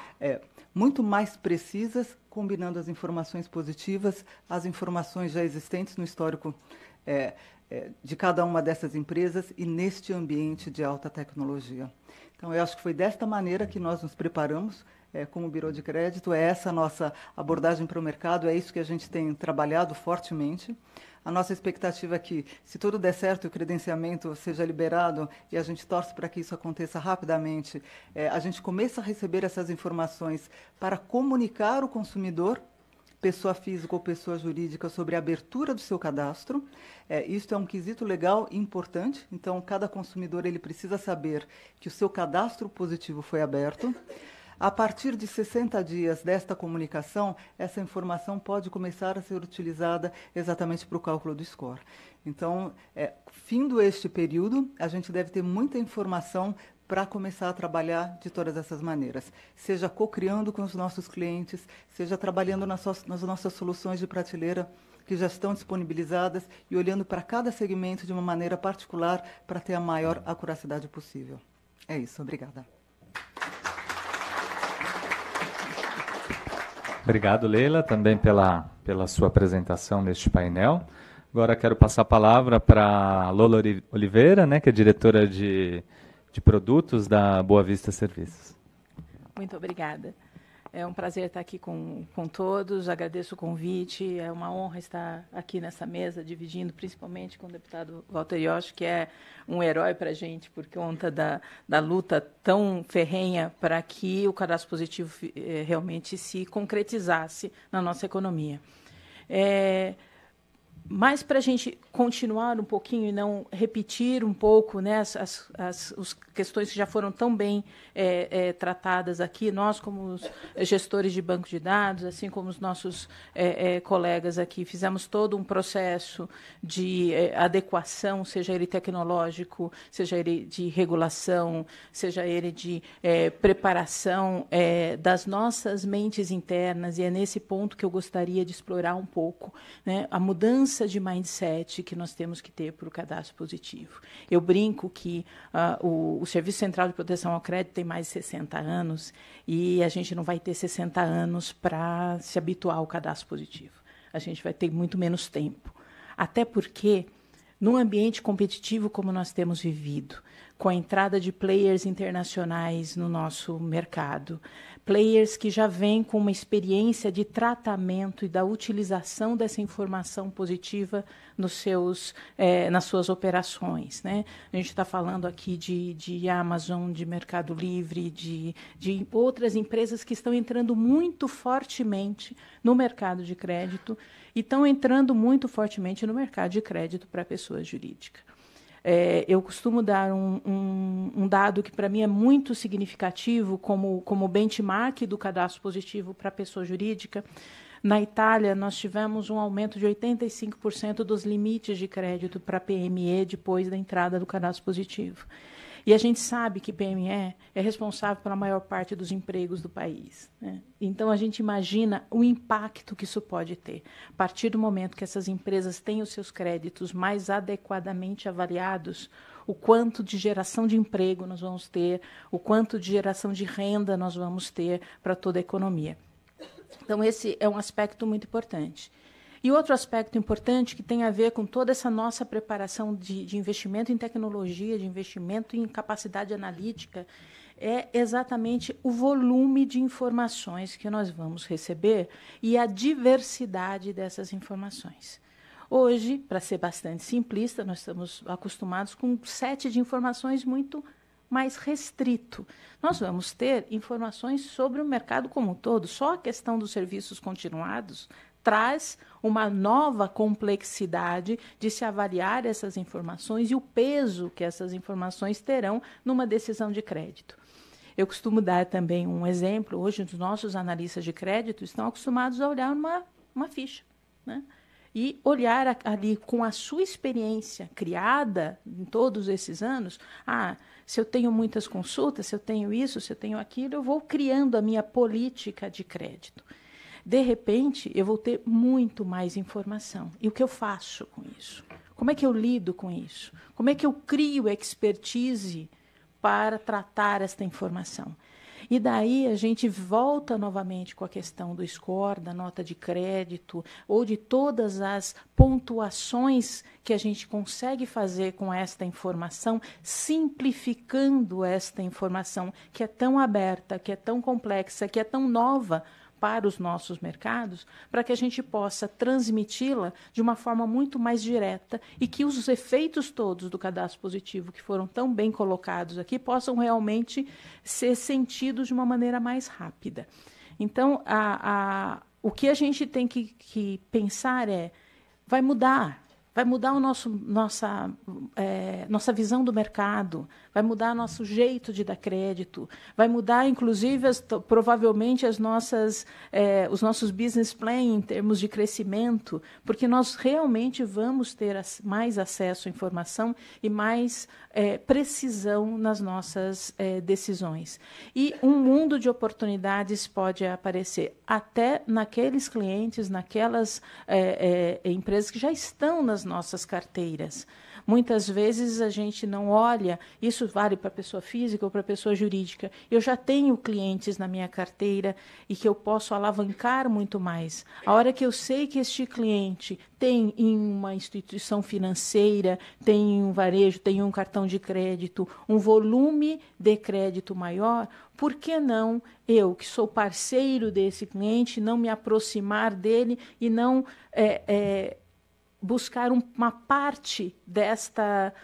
[SPEAKER 7] muito mais precisas, combinando as informações positivas, as informações já existentes no histórico de cada uma dessas empresas e neste ambiente de alta tecnologia. Então, eu acho que foi desta maneira que nós nos preparamos como Bureau de Crédito. É essa a nossa abordagem para o mercado, é isso que a gente tem trabalhado fortemente. A nossa expectativa é que, se tudo der certo e o credenciamento seja liberado, e a gente torce para que isso aconteça rapidamente, a gente começa a receber essas informações para comunicar o consumidor, pessoa física ou pessoa jurídica, sobre a abertura do seu cadastro. Isso é um quesito legal e importante. Então, cada consumidor ele precisa saber que o seu cadastro positivo foi aberto. A partir de 60 dias desta comunicação, essa informação pode começar a ser utilizada exatamente para o cálculo do score. Então, findo este período, a gente deve ter muita informação para começar a trabalhar de todas essas maneiras, seja co-criando com os nossos clientes, seja trabalhando nas nossas soluções de prateleira que já estão disponibilizadas e olhando para cada segmento de uma maneira particular para ter a maior acuracidade possível. É isso, obrigada.
[SPEAKER 2] Obrigado, Leila, também pela sua apresentação neste painel. Agora quero passar a palavra para Lola Oliveira, que é diretora de produtos da Boa Vista Serviços.
[SPEAKER 8] Muito obrigada. É um prazer estar aqui com todos, agradeço o convite, é uma honra estar aqui nessa mesa, dividindo principalmente com o deputado Walter Ioch, que é um herói para a gente, por conta da luta tão ferrenha para que o cadastro positivo realmente se concretizasse na nossa economia. Mas para a gente continuar um pouquinho e não repetir um pouco as questões que já foram tão bem tratadas aqui, nós como os gestores de banco de dados, assim como os nossos colegas aqui, fizemos todo um processo de adequação, seja ele tecnológico, seja ele de regulação, seja ele de preparação das nossas mentes internas, e é nesse ponto que eu gostaria de explorar um pouco, a mudança de mindset que nós temos que ter para o cadastro positivo. Eu brinco que o Serviço Central de Proteção ao Crédito tem mais de 60 anos e a gente não vai ter 60 anos para se habituar ao cadastro positivo. A gente vai ter muito menos tempo. Até porque num ambiente competitivo como nós temos vivido, com a entrada de players internacionais no nosso mercado, players que já vêm com uma experiência de tratamento e da utilização dessa informação positiva nas suas operações, né? A gente está falando aqui de Amazon, de Mercado Livre, de outras empresas que estão entrando muito fortemente no mercado de crédito e estão entrando muito fortemente no mercado de crédito para pessoa jurídica. Eu costumo dar um dado que, para mim, é muito significativo como benchmark do cadastro positivo para a pessoa jurídica. Na Itália, nós tivemos um aumento de 85% dos limites de crédito para PME depois da entrada do cadastro positivo. E a gente sabe que PME é responsável pela maior parte dos empregos do país, né? Então, a gente imagina o impacto que isso pode ter. A partir do momento que essas empresas têm os seus créditos mais adequadamente avaliados, o quanto de geração de emprego nós vamos ter, o quanto de geração de renda nós vamos ter para toda a economia. Então, esse é um aspecto muito importante. E outro aspecto importante que tem a ver com toda essa nossa preparação de investimento em tecnologia, de investimento em capacidade analítica, é exatamente o volume de informações que nós vamos receber e a diversidade dessas informações. Hoje, para ser bastante simplista, nós estamos acostumados com um set de informações muito mais restrito. Nós vamos ter informações sobre o mercado como um todo. Só a questão dos serviços continuados traz uma nova complexidade de se avaliar essas informações e o peso que essas informações terão numa decisão de crédito. Eu costumo dar também um exemplo. Hoje, os nossos analistas de crédito estão acostumados a olhar uma ficha, né? E olhar ali com a sua experiência criada em todos esses anos, se eu tenho muitas consultas, se eu tenho isso, se eu tenho aquilo, eu vou criando a minha política de crédito. De repente, eu vou ter muito mais informação. E o que eu faço com isso? Como é que eu lido com isso? Como é que eu crio expertise para tratar esta informação? E daí a gente volta novamente com a questão do score, da nota de crédito, ou de todas as pontuações que a gente consegue fazer com esta informação, simplificando esta informação que é tão aberta, que é tão complexa, que é tão nova para os nossos mercados, para que a gente possa transmiti-la de uma forma muito mais direta e que os efeitos todos do cadastro positivo, que foram tão bem colocados aqui, possam realmente ser sentidos de uma maneira mais rápida. Então, o que a gente tem que pensar vai mudar nossa visão do mercado, vai mudar nosso jeito de dar crédito, vai mudar, inclusive, provavelmente os nossos business plan em termos de crescimento, porque nós realmente vamos ter mais acesso à informação e mais precisão nas nossas decisões. E um mundo de oportunidades pode aparecer até naqueles clientes, naquelas empresas que já estão nas nossas carteiras. Muitas vezes a gente não olha, isso vale para a pessoa física ou para a pessoa jurídica. Eu já tenho clientes na minha carteira e que eu posso alavancar muito mais. A hora que eu sei que este cliente tem em uma instituição financeira, tem em um varejo, tem um cartão de crédito, um volume de crédito maior, por que não eu, que sou parceiro desse cliente, não me aproximar dele e não buscar uma parte desta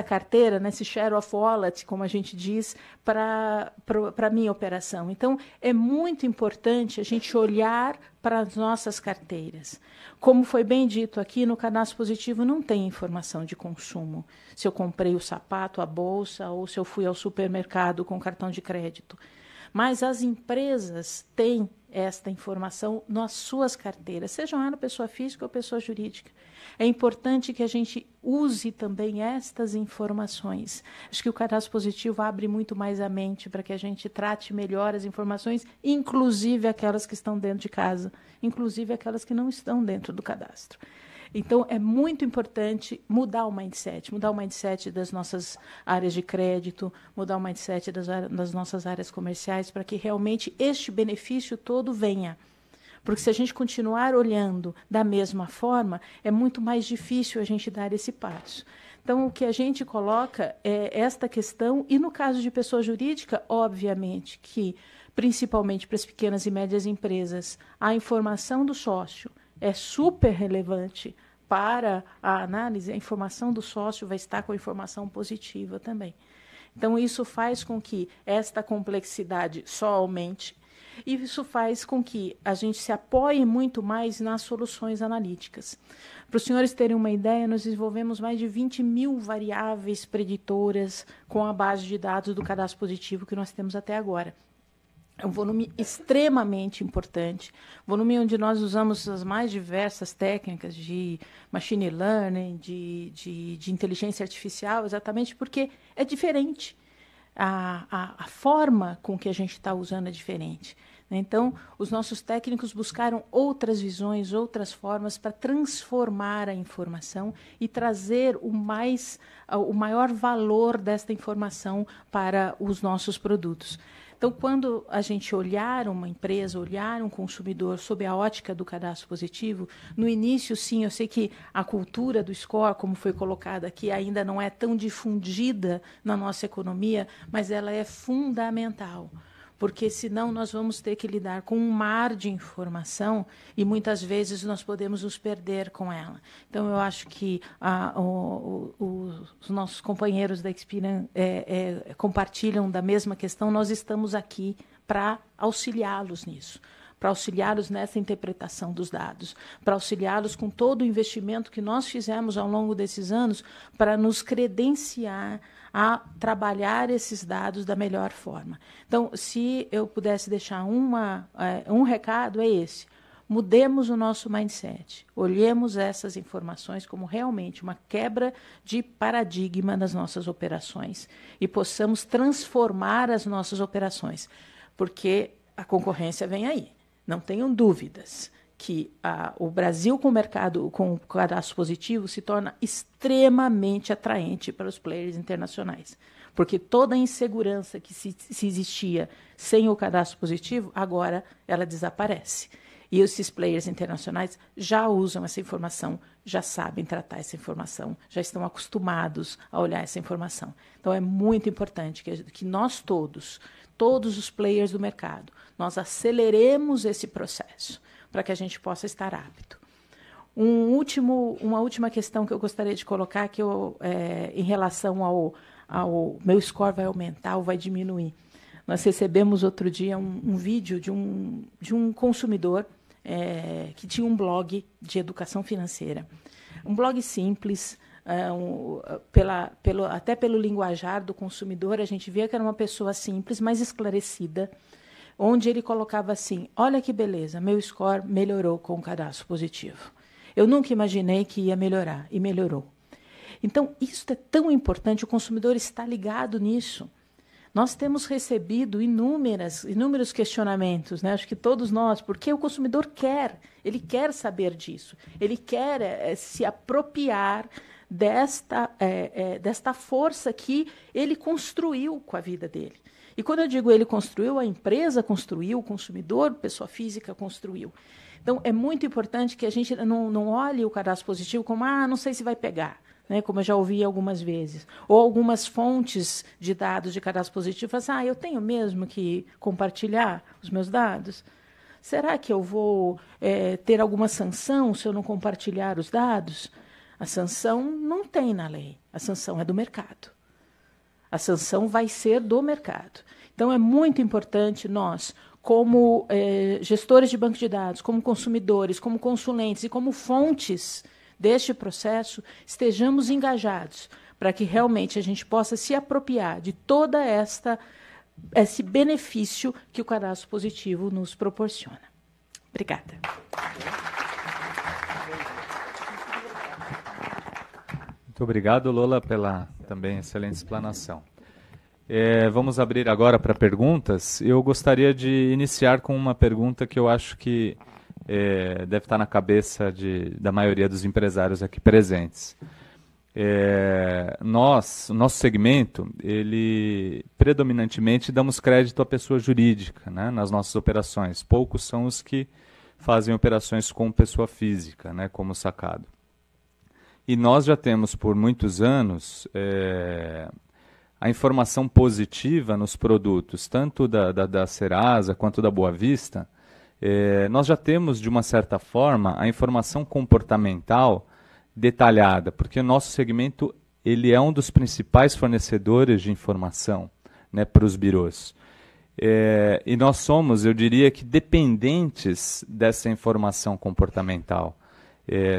[SPEAKER 8] carteira, nesse share of wallet, como a gente diz, para a minha operação. Então, é muito importante a gente olhar para as nossas carteiras. Como foi bem dito aqui, no cadastro positivo não tem informação de consumo. Se eu comprei o sapato, a bolsa, ou se eu fui ao supermercado com cartão de crédito. Mas as empresas têm esta informação nas suas carteiras, sejam ela pessoa física ou pessoa jurídica. É importante que a gente use também estas informações. Acho que o cadastro positivo abre muito mais a mente para que a gente trate melhor as informações, inclusive aquelas que estão dentro de casa, inclusive aquelas que não estão dentro do cadastro. Então, é muito importante mudar o mindset das nossas áreas de crédito, mudar o mindset das nossas áreas comerciais, para que realmente este benefício todo venha. Porque se a gente continuar olhando da mesma forma, é muito mais difícil a gente dar esse passo. Então, o que a gente coloca é esta questão, e no caso de pessoa jurídica, obviamente que, principalmente para as pequenas e médias empresas, a informação do sócio é super relevante para a análise. A informação do sócio vai estar com a informação positiva também. Então, isso faz com que esta complexidade só aumente, e isso faz com que a gente se apoie muito mais nas soluções analíticas. Para os senhores terem uma ideia, nós desenvolvemos mais de 20 mil variáveis preditoras com a base de dados do cadastro positivo que nós temos até agora. É um volume extremamente importante, volume onde nós usamos as mais diversas técnicas de machine learning, de inteligência artificial, exatamente porque é diferente. A forma com que a gente está usando é diferente. Então, os nossos técnicos buscaram outras visões, outras formas para transformar a informação e trazer o maior valor desta informação para os nossos produtos. Então, quando a gente olhar uma empresa, olhar um consumidor sob a ótica do cadastro positivo, no início, sim, eu sei que a cultura do score, como foi colocada aqui, ainda não é tão difundida na nossa economia, mas ela é fundamental, porque senão nós vamos ter que lidar com um mar de informação e muitas vezes nós podemos nos perder com ela. Então, eu acho que os nossos companheiros da Experian compartilham da mesma questão. Nós estamos aqui para auxiliá-los nisso, para auxiliá-los nessa interpretação dos dados, para auxiliá-los com todo o investimento que nós fizemos ao longo desses anos para nos credenciar a trabalhar esses dados da melhor forma. Então, se eu pudesse deixar um recado, é esse. Mudemos o nosso mindset. Olhemos essas informações como realmente uma quebra de paradigma nas nossas operações e possamos transformar as nossas operações, porque a concorrência vem aí. Não tenham dúvidas que o Brasil com o mercado, com o cadastro positivo, se torna extremamente atraente para os players internacionais. Porque toda a insegurança que se existia sem o cadastro positivo, agora ela desaparece. E esses players internacionais já usam essa informação, já sabem tratar essa informação, já estão acostumados a olhar essa informação. Então, é muito importante que nós todos os players do mercado, nós aceleremos esse processo para que a gente possa estar apto. Uma última questão que eu gostaria de colocar, em relação ao meu score vai aumentar ou vai diminuir. Nós recebemos outro dia um vídeo de um consumidor que tinha um blog de educação financeira. Um blog simples, até pelo linguajar do consumidor, a gente via que era uma pessoa simples, mas esclarecida, onde ele colocava assim: olha que beleza, meu score melhorou com o cadastro positivo. Eu nunca imaginei que ia melhorar, e melhorou. Então, isso é tão importante, o consumidor está ligado nisso. Nós temos recebido inúmeros questionamentos, né? Acho que todos nós, porque o consumidor ele quer saber disso, ele quer se apropriar desta força que ele construiu com a vida dele. E quando eu digo ele construiu, a empresa construiu, o consumidor, pessoa física, construiu. Então, é muito importante que a gente não olhe o cadastro positivo como, não sei se vai pegar, né, como eu já ouvi algumas vezes. Ou algumas fontes de dados de cadastro positivo falam eu tenho mesmo que compartilhar os meus dados? Será que eu vou ter alguma sanção se eu não compartilhar os dados? A sanção não tem na lei, a sanção é do mercado. A sanção vai ser do mercado. Então, é muito importante nós, como gestores de banco de dados, como consumidores, como consulentes e como fontes deste processo, estejamos engajados para que realmente a gente possa se apropriar de toda esse benefício que o cadastro positivo nos proporciona. Obrigada.
[SPEAKER 2] Muito obrigado, Lola, pela também excelente explanação. Vamos abrir agora para perguntas. Eu gostaria de iniciar com uma pergunta que eu acho que deve estar na cabeça da maioria dos empresários aqui presentes. Nosso segmento, ele predominantemente damos crédito à pessoa jurídica, né, nas nossas operações. Poucos são os que fazem operações com pessoa física, né, como sacado. E nós já temos por muitos anos a informação positiva nos produtos, tanto da Serasa quanto da Boa Vista. Nós já temos, de uma certa forma, a informação comportamental detalhada, porque o nosso segmento ele é um dos principais fornecedores de informação, né, para os birôs. E nós somos, eu diria que, dependentes dessa informação comportamental,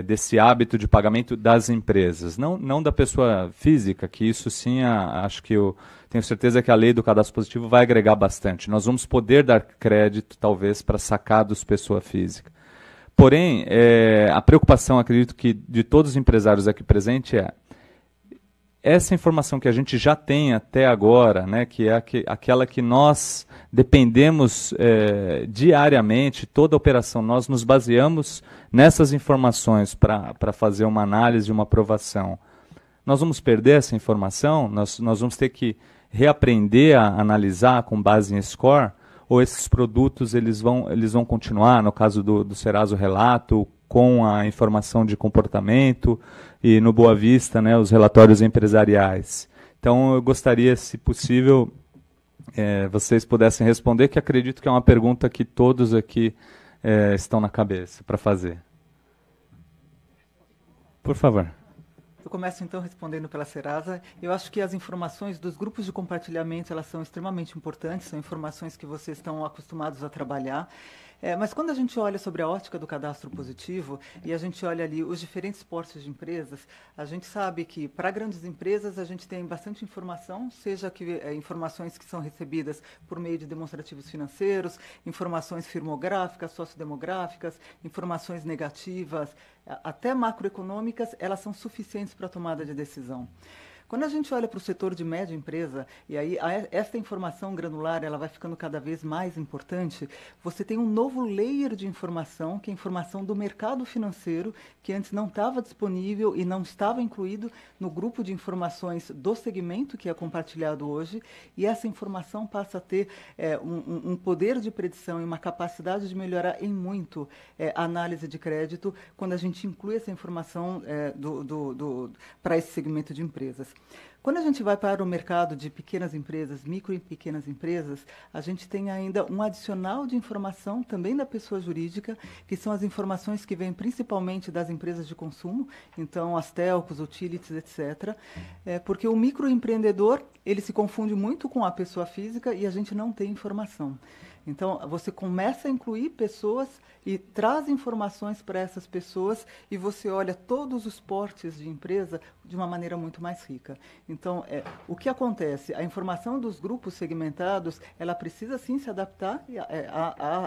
[SPEAKER 2] desse hábito de pagamento das empresas, não da pessoa física, que isso sim, acho que eu tenho certeza que a lei do cadastro positivo vai agregar bastante. Nós vamos poder dar crédito, talvez, para sacados pessoa física. Porém, a preocupação, acredito que, de todos os empresários aqui presentes essa informação que a gente já tem até agora, né, que é aquela que nós dependemos diariamente, toda a operação, nós nos baseamos nessas informações para fazer uma análise, uma aprovação. Nós vamos perder essa informação? Nós vamos ter que reaprender a analisar com base em score? Ou esses produtos eles vão continuar, no caso do Serasa o Relato, com a informação de comportamento, e no Boa Vista, né, os relatórios empresariais. Então, eu gostaria, se possível, vocês pudessem responder, que acredito que é uma pergunta que todos aqui estão na cabeça para fazer. Por favor.
[SPEAKER 7] Eu começo, então, respondendo pela Serasa. Eu acho que as informações dos grupos de compartilhamento, elas são extremamente importantes, são informações que vocês estão acostumados a trabalhar. Mas quando a gente olha sobre a ótica do cadastro positivo e a gente olha ali os diferentes portes de empresas, a gente sabe que para grandes empresas a gente tem bastante informação, seja informações que são recebidas por meio de demonstrativos financeiros, informações firmográficas, sociodemográficas, informações negativas, até macroeconômicas, elas são suficientes para a tomada de decisão. Quando a gente olha para o setor de média empresa, e aí essa informação granular ela vai ficando cada vez mais importante, você tem um novo layer de informação, que é a informação do mercado financeiro, que antes não estava disponível e não estava incluído no grupo de informações do segmento que é compartilhado hoje, e essa informação passa a ter um poder de predição e uma capacidade de melhorar em muito a análise de crédito, quando a gente inclui essa informação para esse segmento de empresas. Quando a gente vai para o mercado de pequenas empresas, micro e pequenas empresas, a gente tem ainda um adicional de informação também da pessoa jurídica, que são as informações que vêm principalmente das empresas de consumo, então as telcos, utilities, etc. Porque o microempreendedor, ele se confunde muito com a pessoa física e a gente não tem informação. Então, você começa a incluir pessoas e traz informações para essas pessoas e você olha todos os portes de empresa de uma maneira muito mais rica. Então, o que acontece? A informação dos grupos segmentados, ela precisa sim se adaptar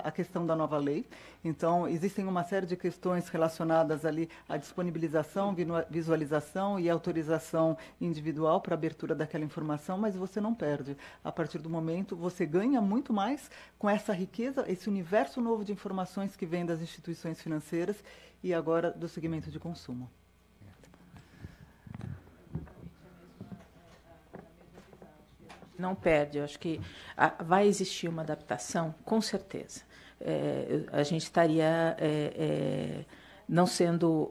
[SPEAKER 7] à questão da nova lei. Então, existem uma série de questões relacionadas ali à disponibilização, visualização e autorização individual para a abertura daquela informação, mas você não perde. A partir do momento, você ganha muito mais com essa riqueza, esse universo novo de informações que vem das instituições financeiras e agora do segmento de consumo.
[SPEAKER 8] Não perde, eu acho que vai existir uma adaptação, com certeza. A gente estaria não sendo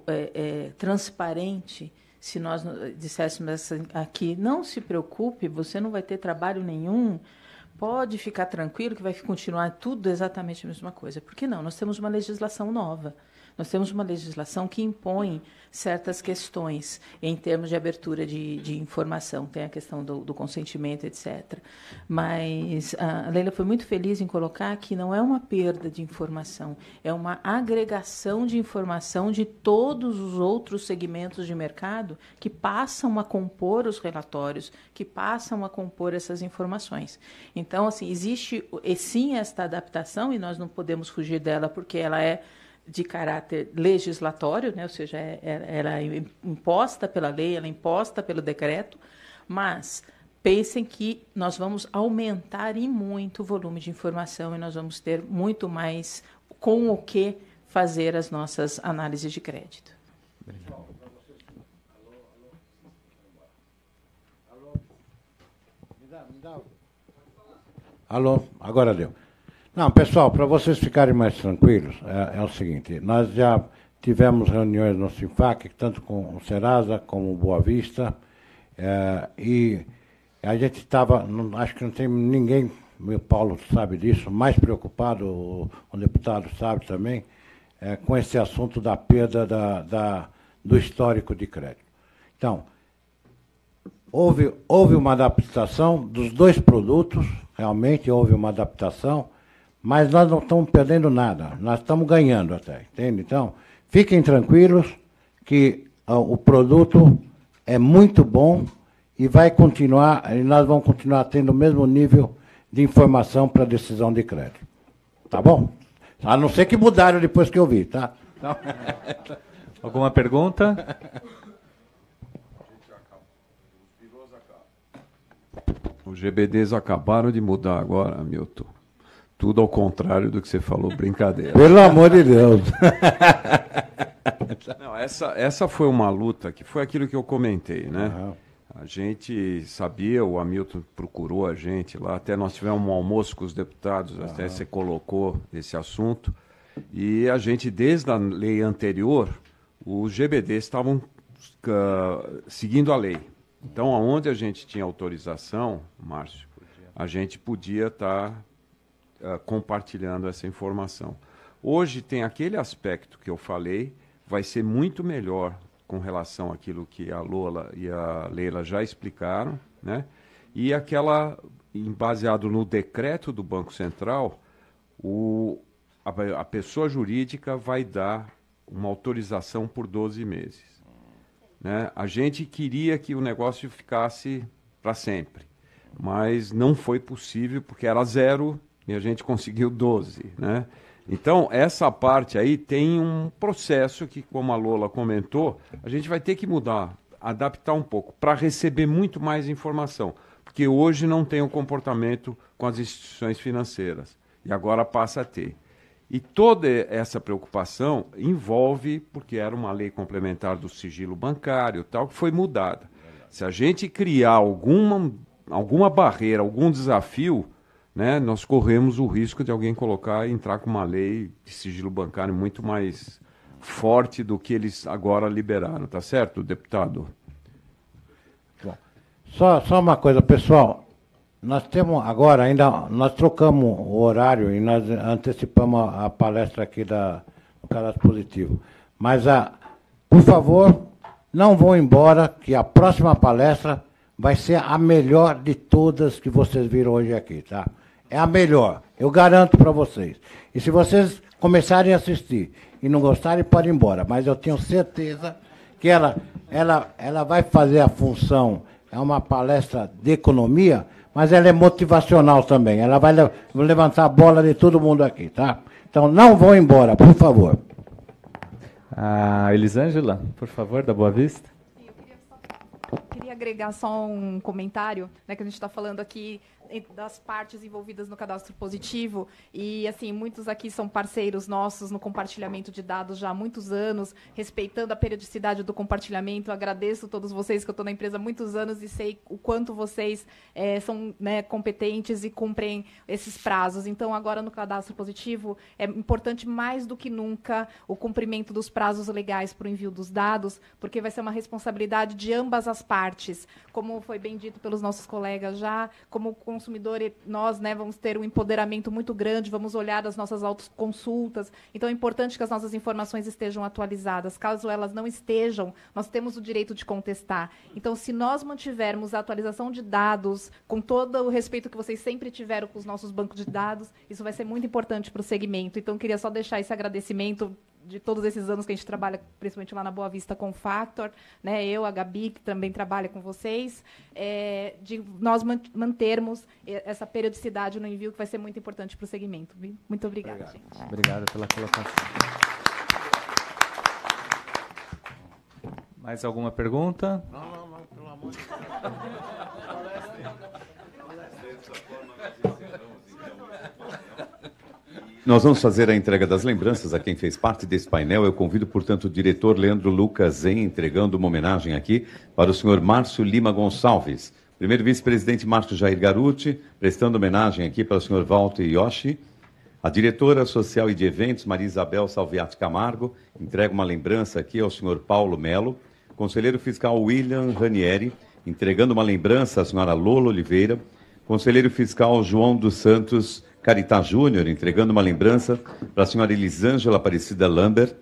[SPEAKER 8] transparente se nós disséssemos aqui, não se preocupe, você não vai ter trabalho nenhum, pode ficar tranquilo que vai continuar tudo exatamente a mesma coisa. Por que não? Nós temos uma legislação nova. Nós temos uma legislação que impõe certas questões em termos de abertura de informação. Tem a questão do consentimento, etc. Mas a Leila foi muito feliz em colocar que não é uma perda de informação, é uma agregação de informação de todos os outros segmentos de mercado que passam a compor os relatórios, que passam a compor essas informações. Então, assim, existe sim esta adaptação, e nós não podemos fugir dela porque ela é de caráter legislatório, né? Ou seja, ela é imposta pela lei, ela é imposta pelo decreto, mas pensem que nós vamos aumentar em muito o volume de informação e nós vamos ter muito mais com o que fazer as nossas análises de crédito.
[SPEAKER 9] Alô, agora deu. Não, pessoal, para vocês ficarem mais tranquilos, é o seguinte, nós já tivemos reuniões no Sinfac, tanto com o Serasa como o Boa Vista, e a gente estava, acho que não tem ninguém, o Paulo sabe disso, mais preocupado, o deputado sabe também, com esse assunto da perda do histórico de crédito. Então, houve uma adaptação dos dois produtos, realmente houve uma adaptação, mas nós não estamos perdendo nada, nós estamos ganhando até, entende? Então, fiquem tranquilos que o produto é muito bom e vai continuar, e nós vamos continuar tendo o mesmo nível de informação para decisão de crédito. Tá bom? A não ser que mudaram depois que eu vi, tá? Então...
[SPEAKER 2] Alguma pergunta?
[SPEAKER 5] Os GBDs acabaram de mudar agora, Milton. Tudo ao contrário do que você falou, brincadeira.
[SPEAKER 9] Pelo amor de Deus.
[SPEAKER 5] Não, essa foi uma luta, que foi aquilo que eu comentei, né?
[SPEAKER 9] Uhum.
[SPEAKER 5] A gente sabia, o Hamilton procurou a gente lá, até nós tivemos um almoço com os deputados, até você colocou esse assunto, e a gente, desde a lei anterior, os GBDs estavam seguindo a lei. Então, aonde a gente tinha autorização, Márcio, a gente podia estar compartilhando essa informação. Hoje tem aquele aspecto que eu falei, vai ser muito melhor com relação àquilo que a Lola e a Leila já explicaram, né? E aquela, baseado no decreto do Banco Central, a pessoa jurídica vai dar uma autorização por 12 meses. Né? A gente queria que o negócio ficasse para sempre, mas não foi possível porque era 0 e a gente conseguiu 12, né? Então, essa parte aí tem um processo que, como a Lola comentou, a gente vai ter que mudar, adaptar um pouco, para receber muito mais informação, porque hoje não tem o comportamento com as instituições financeiras, e agora passa a ter. E toda essa preocupação envolve, porque era uma lei complementar do sigilo bancário, tal, que foi mudada. Se a gente criar alguma barreira, algum desafio, né, nós corremos o risco de alguém entrar com uma lei de sigilo bancário muito mais forte do que eles agora liberaram, tá certo, deputado?
[SPEAKER 9] Bom, só uma coisa, pessoal, nós temos agora, nós trocamos o horário e nós antecipamos a palestra aqui do Cadastro Positivo, mas, por favor, não vão embora, que a próxima palestra vai ser a melhor de todas que vocês viram hoje aqui, tá? É a melhor, eu garanto para vocês. E se vocês começarem a assistir e não gostarem, podem ir embora. Mas eu tenho certeza que ela vai fazer a função, é uma palestra de economia, mas ela é motivacional também. Ela vai levantar a bola de todo mundo aqui, tá? Então não vão embora, por favor.
[SPEAKER 2] Elisângela, por favor, da Boa Vista.
[SPEAKER 10] Eu queria agregar só um comentário, né, que a gente está falando aqui das partes envolvidas no cadastro positivo e, assim, muitos aqui são parceiros nossos no compartilhamento de dados já há muitos anos, respeitando a periodicidade do compartilhamento. Eu agradeço a todos vocês, que eu estou na empresa há muitos anos e sei o quanto vocês são, né, competentes e cumprem esses prazos. Então, agora no cadastro positivo, é importante mais do que nunca o cumprimento dos prazos legais para o envio dos dados, porque vai ser uma responsabilidade de ambas as partes. Como foi bem dito pelos nossos colegas já, como consumidor, nós, né, vamos ter um empoderamento muito grande, vamos olhar as nossas autoconsultas. Então, é importante que as nossas informações estejam atualizadas. Caso elas não estejam, nós temos o direito de contestar. Então, se nós mantivermos a atualização de dados, com todo o respeito que vocês sempre tiveram com os nossos bancos de dados, isso vai ser muito importante para o segmento. Então, queria só deixar esse agradecimento de todos esses anos que a gente trabalha, principalmente lá na Boa Vista com o Factor, né, eu, a Gabi, que também trabalha com vocês, de nós mantermos essa periodicidade no envio, que vai ser muito importante para o segmento. Muito obrigada, gente.
[SPEAKER 2] Obrigado pela colocação. Mais alguma pergunta?
[SPEAKER 9] Não, pelo amor de Deus.
[SPEAKER 1] Nós vamos fazer a entrega das lembranças a quem fez parte desse painel. Eu convido, portanto, o diretor Leandro Lucas em entregando uma homenagem aqui para o senhor Márcio Lima Gonçalves. Primeiro vice-presidente Márcio Jair Garuti, prestando homenagem aqui para o senhor Walter Yoshi. A diretora social e de eventos, Maria Isabel Salviati Camargo, entrega uma lembrança aqui ao senhor Paulo Melo. Conselheiro fiscal William Ranieri, entregando uma lembrança à senhora Lola Oliveira. Conselheiro fiscal João dos Santos Caritá Júnior, entregando uma lembrança para a senhora Elisângela Aparecida Lambert.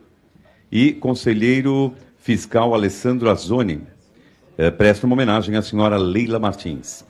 [SPEAKER 1] E conselheiro fiscal Alessandro Azzoni, presta uma homenagem à senhora Leila Martins.